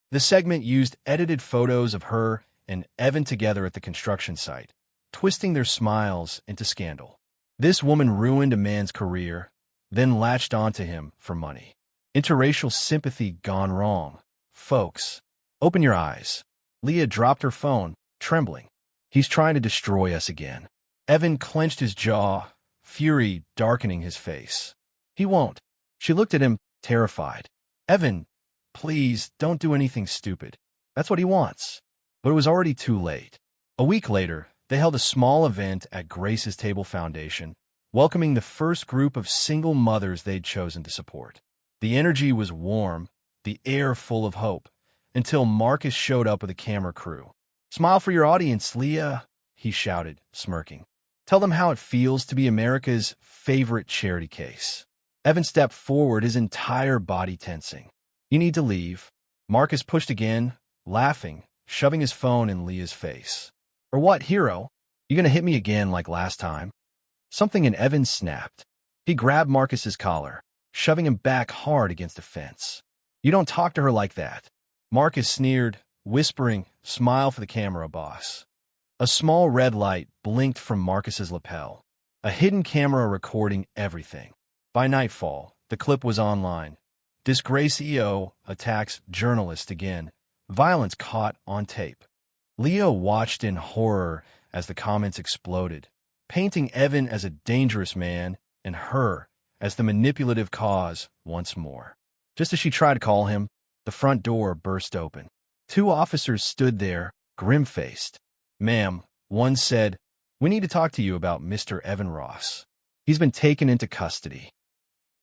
The segment used edited photos of her and Evan together at the construction site, twisting their smiles into scandal. This woman ruined a man's career, then latched onto him for money. Interracial sympathy gone wrong. Folks, open your eyes. Leah dropped her phone, trembling. He's trying to destroy us again. Evan clenched his jaw, fury darkening his face. He won't. She looked at him, terrified. Evan, Please, don't do anything stupid. That's what he wants. But it was already too late. A week later, they held a small event at Grace's Table Foundation, welcoming the first group of single mothers they'd chosen to support. The energy was warm, the air full of hope, until Marcus showed up with a camera crew. "Smile for your audience, Leah," he shouted, smirking. "Tell them how it feels to be America's favorite charity case." Evan stepped forward, his entire body tensing. "You need to leave." Marcus pushed again, laughing, shoving his phone in Leah's face. "Or what, hero? You gonna hit me again like last time?" Something in Evan snapped. He grabbed Marcus's collar, shoving him back hard against a fence. "You don't talk to her like that." Marcus sneered, whispering, "Smile for the camera, boss." A small red light blinked from Marcus's lapel, a hidden camera recording everything. By nightfall, the clip was online. Disgrace EO attacks journalist again. Violence caught on tape. Leo watched in horror as the comments exploded, painting Evan as a dangerous man and her as the manipulative cause once more. Just as she tried to call him, the front door burst open. Two officers stood there, grim-faced. "Ma'am," one said, "we need to talk to you about Mr. Evan Ross. He's been taken into custody."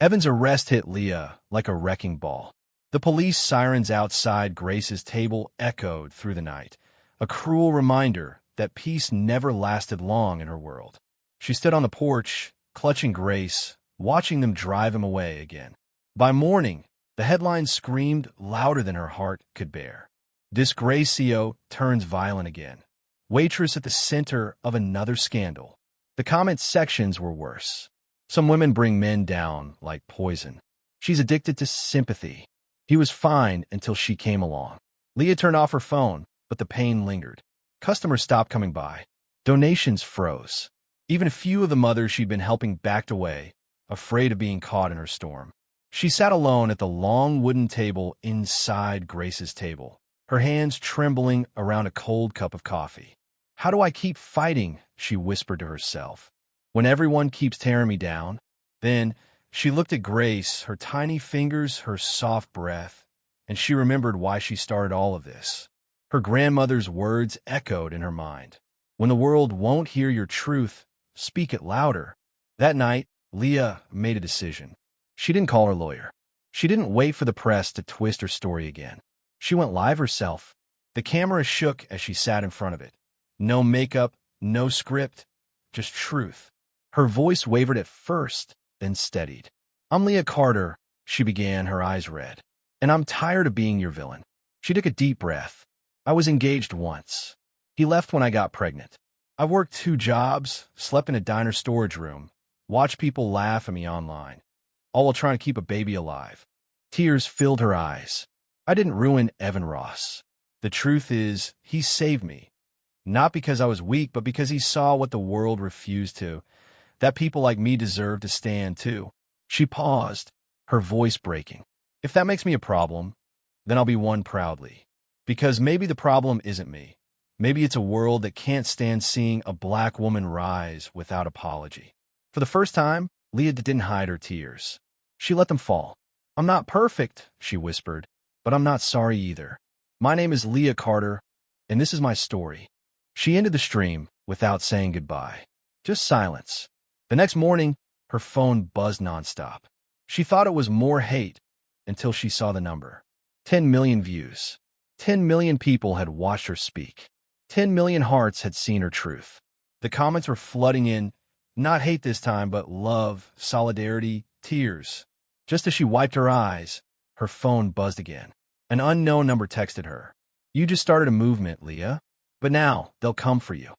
Evan's arrest hit Leah like a wrecking ball. The police sirens outside Grace's table echoed through the night, a cruel reminder that peace never lasted long in her world. She stood on the porch, clutching Grace, watching them drive him away again. By morning, the headlines screamed louder than her heart could bear. Disgracio turns violent again. Waitress at the center of another scandal. The comment sections were worse. Some women bring men down like poison. She's addicted to sympathy. He was fine until she came along. Leah turned off her phone, but the pain lingered. Customers stopped coming by. Donations froze. Even a few of the mothers she'd been helping backed away, afraid of being caught in her storm. She sat alone at the long wooden table inside Grace's table, her hands trembling around a cold cup of coffee. "How do I keep fighting?" she whispered to herself. "When everyone keeps tearing me down?" Then she looked at Grace, her tiny fingers, her soft breath, and she remembered why she started all of this. Her grandmother's words echoed in her mind. "When the world won't hear your truth, speak it louder." That night, Leah made a decision. She didn't call her lawyer. She didn't wait for the press to twist her story again. She went live herself. The camera shook as she sat in front of it. No makeup, no script, just truth. Her voice wavered at first, then steadied. "I'm Leah Carter," she began, her eyes red. "And I'm tired of being your villain." She took a deep breath. "I was engaged once. He left when I got pregnant. I worked 2 jobs, slept in a diner storage room, watched people laugh at me online, all while trying to keep a baby alive." Tears filled her eyes. "I didn't ruin Evan Ross. The truth is, he saved me. Not because I was weak, but because he saw what the world refused to, that people like me deserve to stand too." She paused, her voice breaking. "If that makes me a problem, then I'll be one proudly. Because maybe the problem isn't me. Maybe it's a world that can't stand seeing a black woman rise without apology." For the first time, Leah didn't hide her tears. She let them fall. "I'm not perfect," she whispered, "but I'm not sorry either. My name is Leah Carter, and this is my story." She ended the stream without saying goodbye. Just silence. The next morning, her phone buzzed nonstop. She thought it was more hate until she saw the number. 10 million views. 10 million people had watched her speak. 10 million hearts had seen her truth. The comments were flooding in, not hate this time, but love, solidarity, tears. Just as she wiped her eyes, her phone buzzed again. An unknown number texted her. "You just started a movement, Leah, but now they'll come for you."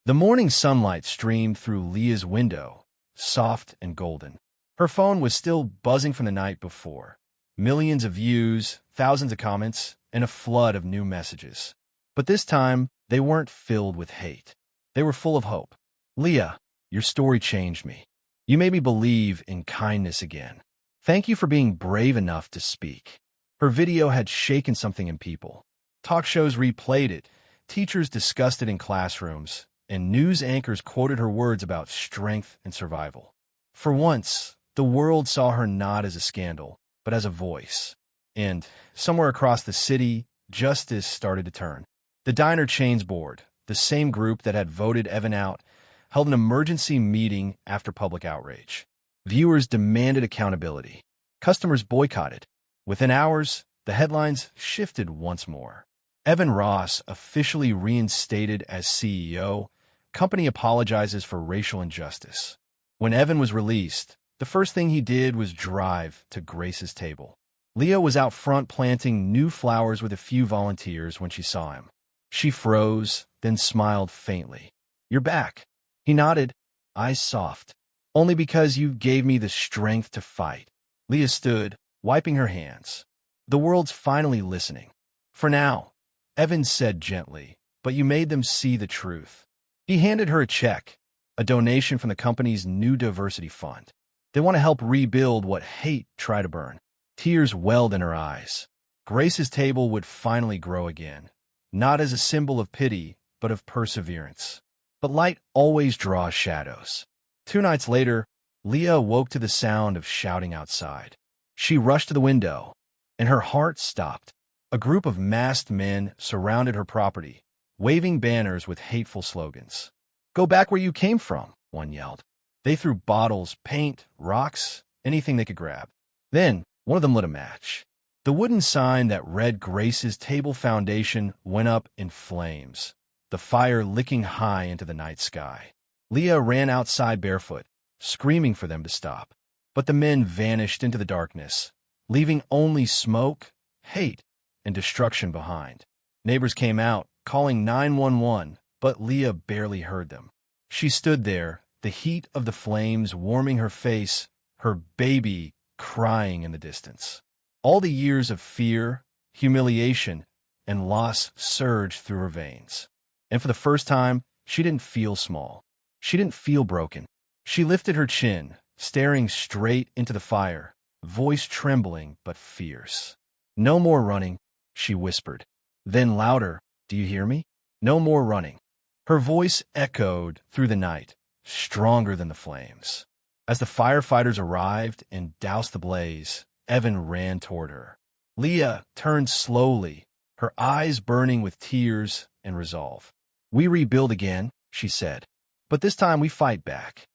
The morning sunlight streamed through Leah's window, soft and golden. Her phone was still buzzing from the night before. Millions of views, thousands of comments, and a flood of new messages. But this time, they weren't filled with hate. They were full of hope. "Leah, your story changed me. You made me believe in kindness again. Thank you for being brave enough to speak." Her video had shaken something in people. Talk shows replayed it, teachers discussed it in classrooms, and news anchors quoted her words about strength and survival. For once, the world saw her not as a scandal, but as a voice. And somewhere across the city, justice started to turn. The diner chains board, the same group that had voted Evan out, held an emergency meeting after public outrage. Viewers demanded accountability. Customers boycotted. Within hours, the headlines shifted once more. Evan Ross officially reinstated as CEO. Company apologizes for racial injustice. When Evan was released, the first thing he did was drive to Grace's table. Leah was out front planting new flowers with a few volunteers when she saw him. She froze, then smiled faintly. "You're back." He nodded, eyes soft. "Only because you gave me the strength to fight." Leah stood, wiping her hands. "The world's finally listening. For now," Evan said gently, "but you made them see the truth." He handed her a check, a donation from the company's new diversity fund. They want to help rebuild what hate tried to burn. Tears welled in her eyes. Grace's table would finally grow again, not as a symbol of pity, but of perseverance. But light always draws shadows. 2 nights later, Leah awoke to the sound of shouting outside. She rushed to the window, and her heart stopped. A group of masked men surrounded her property, waving banners with hateful slogans. "Go back where you came from," one yelled. They threw bottles, paint, rocks, anything they could grab. Then, one of them lit a match. The wooden sign that read Grace's Table Foundation went up in flames, the fire licking high into the night sky. Leah ran outside barefoot, screaming for them to stop. But the men vanished into the darkness, leaving only smoke, hate, and destruction behind. Neighbors came out, calling 911, but Leah barely heard them. She stood there, the heat of the flames warming her face, her baby crying in the distance. All the years of fear, humiliation, and loss surged through her veins. And for the first time, she didn't feel small. She didn't feel broken. She lifted her chin, staring straight into the fire, voice trembling but fierce. "No more running," she whispered. Then louder, "Do you hear me? No more running." Her voice echoed through the night, stronger than the flames. As the firefighters arrived and doused the blaze, Evan ran toward her. Leah turned slowly, her eyes burning with tears and resolve. "We rebuild again," she said, "but this time we fight back."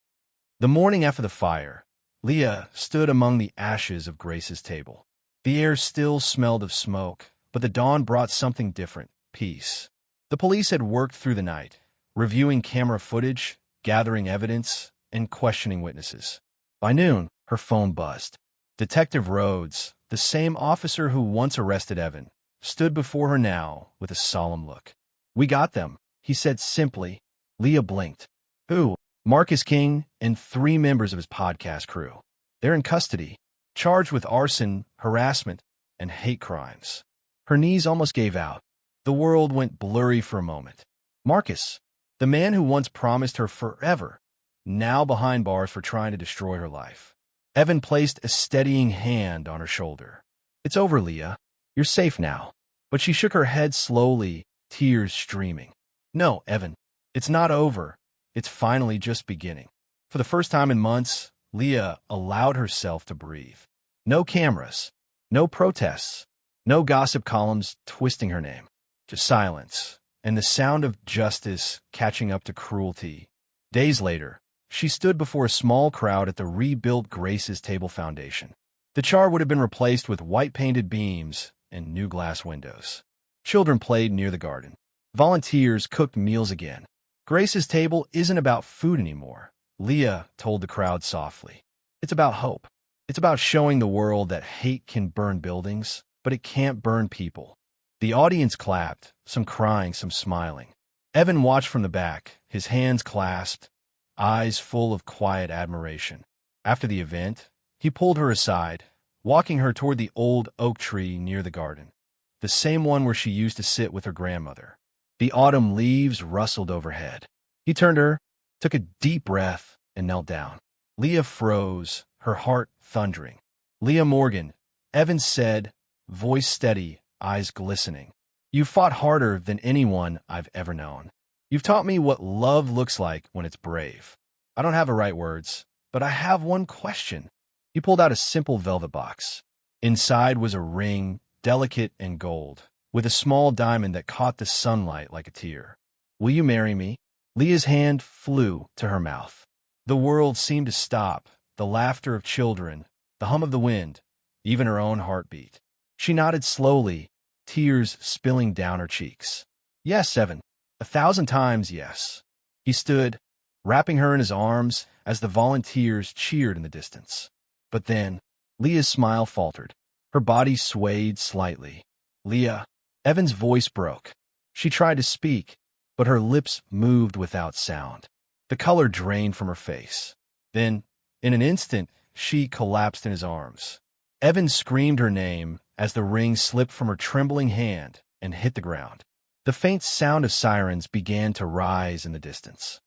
The morning after the fire, Leah stood among the ashes of Grace's table. The air still smelled of smoke, but the dawn brought something different: peace. The police had worked through the night, reviewing camera footage, gathering evidence, and questioning witnesses. By noon, her phone buzzed. Detective Rhodes, the same officer who once arrested Evan, stood before her now with a solemn look. "We got them," he said simply. Leah blinked. "Who?" "Marcus King and 3 members of his podcast crew. They're in custody, charged with arson, harassment, and hate crimes." Her knees almost gave out. The world went blurry for a moment. Marcus, the man who once promised her forever, now behind bars for trying to destroy her life. Evan placed a steadying hand on her shoulder. "It's over, Leah. You're safe now." But she shook her head slowly, tears streaming. "No, Evan, it's not over. It's finally just beginning." For the first time in months, Leah allowed herself to breathe. No cameras, no protests, no gossip columns twisting her name. Just silence, and the sound of justice catching up to cruelty. Days later, she stood before a small crowd at the rebuilt Grace's Table Foundation. The char would have been replaced with white-painted beams and new glass windows. Children played near the garden. Volunteers cooked meals again. Grace's Table isn't about food anymore, Leah told the crowd softly. It's about hope. It's about showing the world that hate can burn buildings, but it can't burn people. The audience clapped, some crying, some smiling. Evan watched from the back, his hands clasped, eyes full of quiet admiration. After the event, he pulled her aside, walking her toward the old oak tree near the garden, the same one where she used to sit with her grandmother. The autumn leaves rustled overhead. He turned her, took a deep breath, and knelt down. Leah froze, her heart thundering. "Leah Morgan," Evan said, voice steady, eyes glistening. "You fought harder than anyone I've ever known. You've taught me what love looks like when it's brave. I don't have the right words, but I have one question." He pulled out a simple velvet box. Inside was a ring, delicate and gold, with a small diamond that caught the sunlight like a tear. "Will you marry me?" Leah's hand flew to her mouth. The world seemed to stop, the laughter of children, the hum of the wind, even her own heartbeat. She nodded slowly, tears spilling down her cheeks. "Yes, Evan. 1,000 times yes." He stood, wrapping her in his arms as the volunteers cheered in the distance. But then, Leah's smile faltered. Her body swayed slightly. "Leah." Evan's voice broke. She tried to speak, but her lips moved without sound. The color drained from her face. Then, in an instant, she collapsed in his arms. Evan screamed her name as the ring slipped from her trembling hand and hit the ground. The faint sound of sirens began to rise in the distance.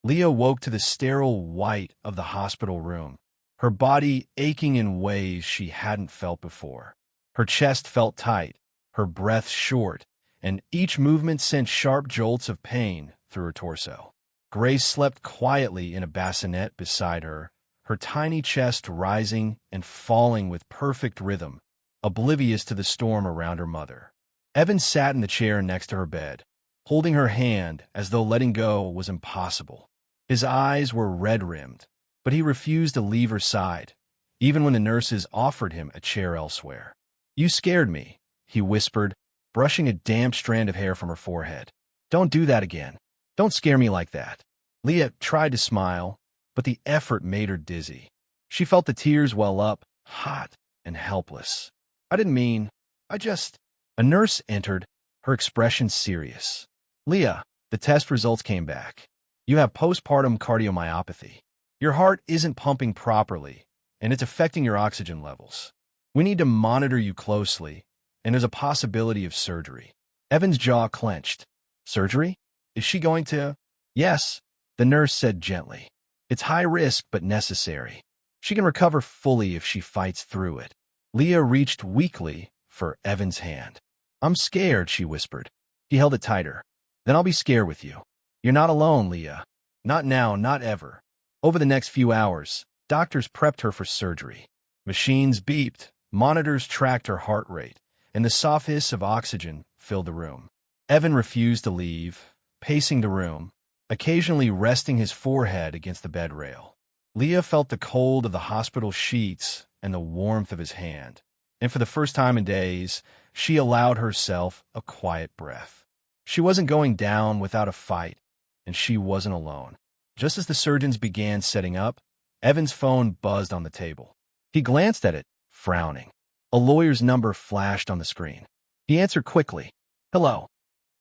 Leah woke to the sterile white of the hospital room, her body aching in ways she hadn't felt before. Her chest felt tight, her breath short, and each movement sent sharp jolts of pain through her torso. Grace slept quietly in a bassinet beside her, her tiny chest rising and falling with perfect rhythm, oblivious to the storm around her mother. Evan sat in the chair next to her bed, holding her hand as though letting go was impossible. His eyes were red-rimmed, but he refused to leave her side, even when the nurses offered him a chair elsewhere. "You scared me," he whispered, brushing a damp strand of hair from her forehead. "Don't do that again. Don't scare me like that." Leah tried to smile, but the effort made her dizzy. She felt the tears well up, hot and helpless. "I didn't mean, I just—" A nurse entered, her expression serious. "Leah, the test results came back. You have postpartum cardiomyopathy. Your heart isn't pumping properly, and it's affecting your oxygen levels. We need to monitor you closely, and there's a possibility of surgery." Evan's jaw clenched. "Surgery? Is she going to—" "Yes," the nurse said gently. "It's high risk but necessary. She can recover fully if she fights through it." Leah reached weakly for Evan's hand. "I'm scared," she whispered. He held it tighter. "Then I'll be scared with you. You're not alone, Leah. Not now, not ever." Over the next few hours, doctors prepped her for surgery. Machines beeped, monitors tracked her heart rate, and the soft hiss of oxygen filled the room. Evan refused to leave, pacing the room, occasionally resting his forehead against the bed rail. Leah felt the cold of the hospital sheets and the warmth of his hand, and for the first time in days, she allowed herself a quiet breath. She wasn't going down without a fight, and she wasn't alone. Just as the surgeons began setting up, Evan's phone buzzed on the table. He glanced at it, frowning. A lawyer's number flashed on the screen. He answered quickly. "Hello,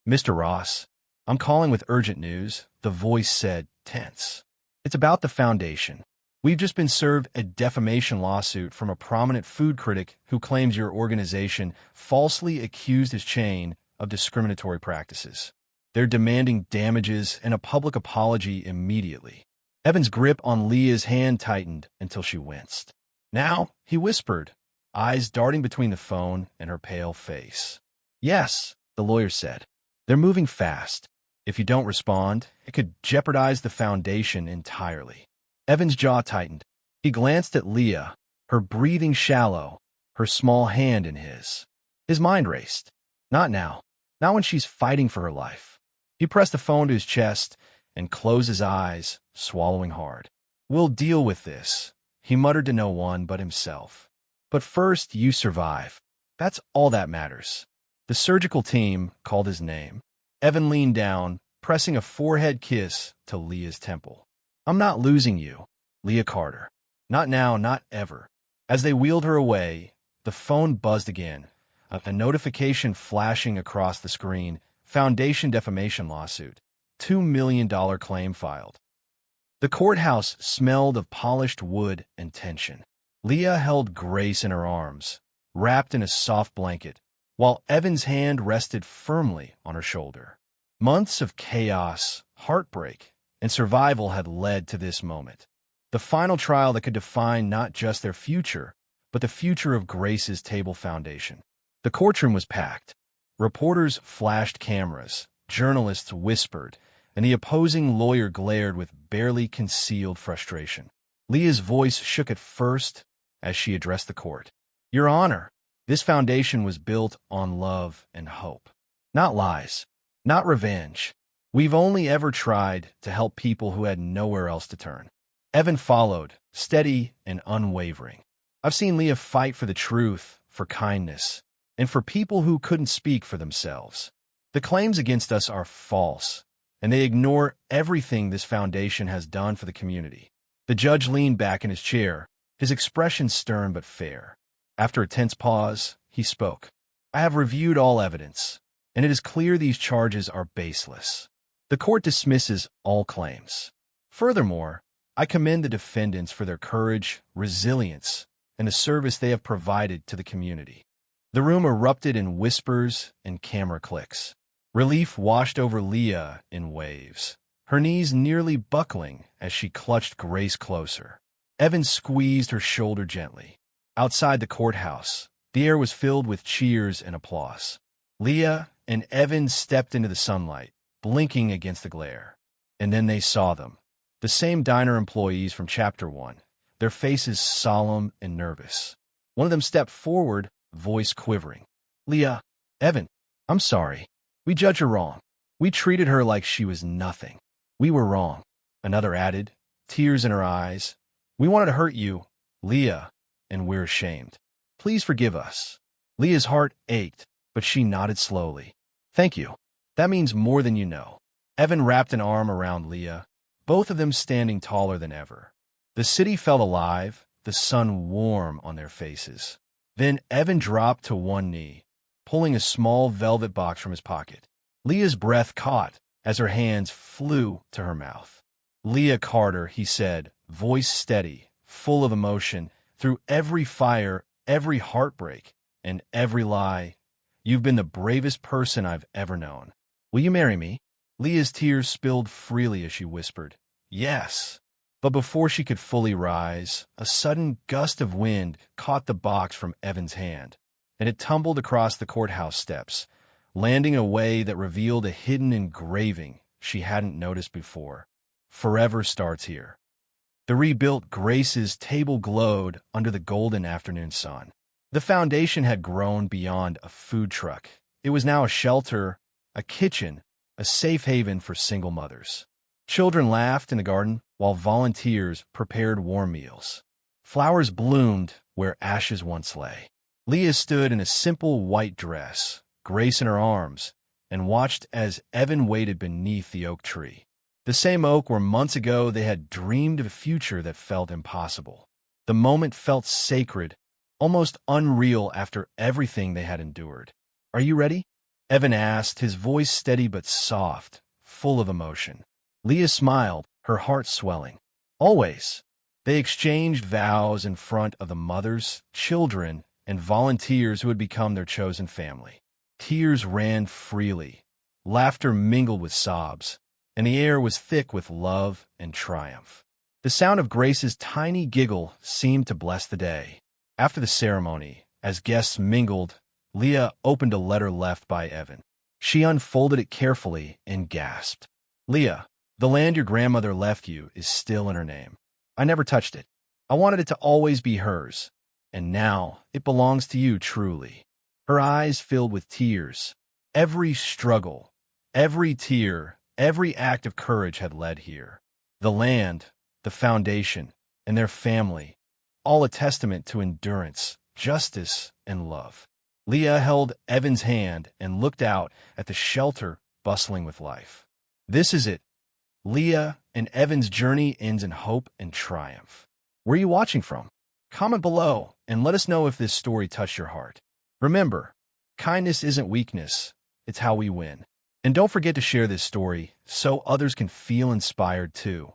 Mr. Ross. I'm calling with urgent news," the voice said, tense. "It's about the foundation. We've just been served a defamation lawsuit from a prominent food critic who claims your organization falsely accused his chain of discriminatory practices. They're demanding damages and a public apology immediately." Evan's grip on Leah's hand tightened until she winced. "Now," he whispered, eyes darting between the phone and her pale face. "Yes," the lawyer said. "They're moving fast. If you don't respond, it could jeopardize the foundation entirely." Evan's jaw tightened. He glanced at Leah, her breathing shallow, her small hand in his. His mind raced. Not now. Not when she's fighting for her life. He pressed the phone to his chest and closed his eyes, swallowing hard. "We'll deal with this," he muttered to no one but himself. "But first, you survive. That's all that matters." The surgical team called his name. Evan leaned down, pressing a forehead kiss to Leah's temple. "I'm not losing you, Leah Carter. Not now, not ever." As they wheeled her away, the phone buzzed again, a notification flashing across the screen. Foundation defamation lawsuit. $2 million claim filed. The courthouse smelled of polished wood and tension. Leah held Grace in her arms, wrapped in a soft blanket, while Evan's hand rested firmly on her shoulder. Months of chaos, heartbreak, and survival had led to this moment. The final trial that could define not just their future, but the future of Grace's Table Foundation. The courtroom was packed. Reporters flashed cameras, journalists whispered, and the opposing lawyer glared with barely concealed frustration. Leah's voice shook at first as she addressed the court. Your Honor, this foundation was built on love and hope, not lies, not revenge. We've only ever tried to help people who had nowhere else to turn. Evan followed, steady and unwavering. I've seen Leah fight for the truth, for kindness, and for people who couldn't speak for themselves. The claims against us are false, and they ignore everything this foundation has done for the community. The judge leaned back in his chair, his expression stern but fair. After a tense pause, he spoke. I have reviewed all evidence, and it is clear these charges are baseless. The court dismisses all claims. Furthermore, I commend the defendants for their courage, resilience, and the service they have provided to the community. The room erupted in whispers and camera clicks. Relief washed over Leah in waves, her knees nearly buckling as she clutched Grace closer. Evan squeezed her shoulder gently. Outside the courthouse, the air was filled with cheers and applause. Leah and Evan stepped into the sunlight, blinking against the glare. And then they saw them, the same diner employees from Chapter 1, their faces solemn and nervous. One of them stepped forward, voice quivering. Leah, Evan, I'm sorry. We judged her wrong. We treated her like she was nothing. We were wrong. Another added, tears in her eyes. We wanted to hurt you, Leah, and we're ashamed. Please forgive us. Leah's heart ached, but she nodded slowly. Thank you. That means more than you know. Evan wrapped an arm around Leah, both of them standing taller than ever. The city felt alive, the sun warm on their faces. Then Evan dropped to one knee, pulling a small velvet box from his pocket. Leah's breath caught as her hands flew to her mouth. Leah Carter, he said, voice steady, full of emotion, through every fire, every heartbreak, and every lie. You've been the bravest person I've ever known. Will you marry me? Leah's tears spilled freely as she whispered, yes. But before she could fully rise, a sudden gust of wind caught the box from Evan's hand, and it tumbled across the courthouse steps, landing in a way that revealed a hidden engraving she hadn't noticed before. Forever starts here. The rebuilt Grace's table glowed under the golden afternoon sun. The foundation had grown beyond a food truck. It was now a shelter, a kitchen, a safe haven for single mothers. Children laughed in the garden while volunteers prepared warm meals. Flowers bloomed where ashes once lay. Leah stood in a simple white dress, Grace in her arms, and watched as Evan waited beneath the oak tree. The same oak where months ago they had dreamed of a future that felt impossible. The moment felt sacred, almost unreal after everything they had endured. Are you ready? Evan asked, his voice steady but soft, full of emotion. Leah smiled, her heart swelling. Always. They exchanged vows in front of the mothers, children, and volunteers who had become their chosen family. Tears ran freely. Laughter mingled with sobs, and the air was thick with love and triumph. The sound of Grace's tiny giggle seemed to bless the day. After the ceremony, as guests mingled, Leah opened a letter left by Evan. She unfolded it carefully and gasped. Leah, the land your grandmother left you is still in her name. I never touched it. I wanted it to always be hers, and now it belongs to you truly. Her eyes filled with tears. Every struggle, every tear, every act of courage had led here. The land, the foundation, and their family, all a testament to endurance, justice, and love. Leah held Evan's hand and looked out at the shelter bustling with life. This is it. Leah and Evan's journey ends in hope and triumph. Where are you watching from? Comment below and let us know if this story touched your heart. Remember, kindness isn't weakness, it's how we win. And don't forget to share this story so others can feel inspired too.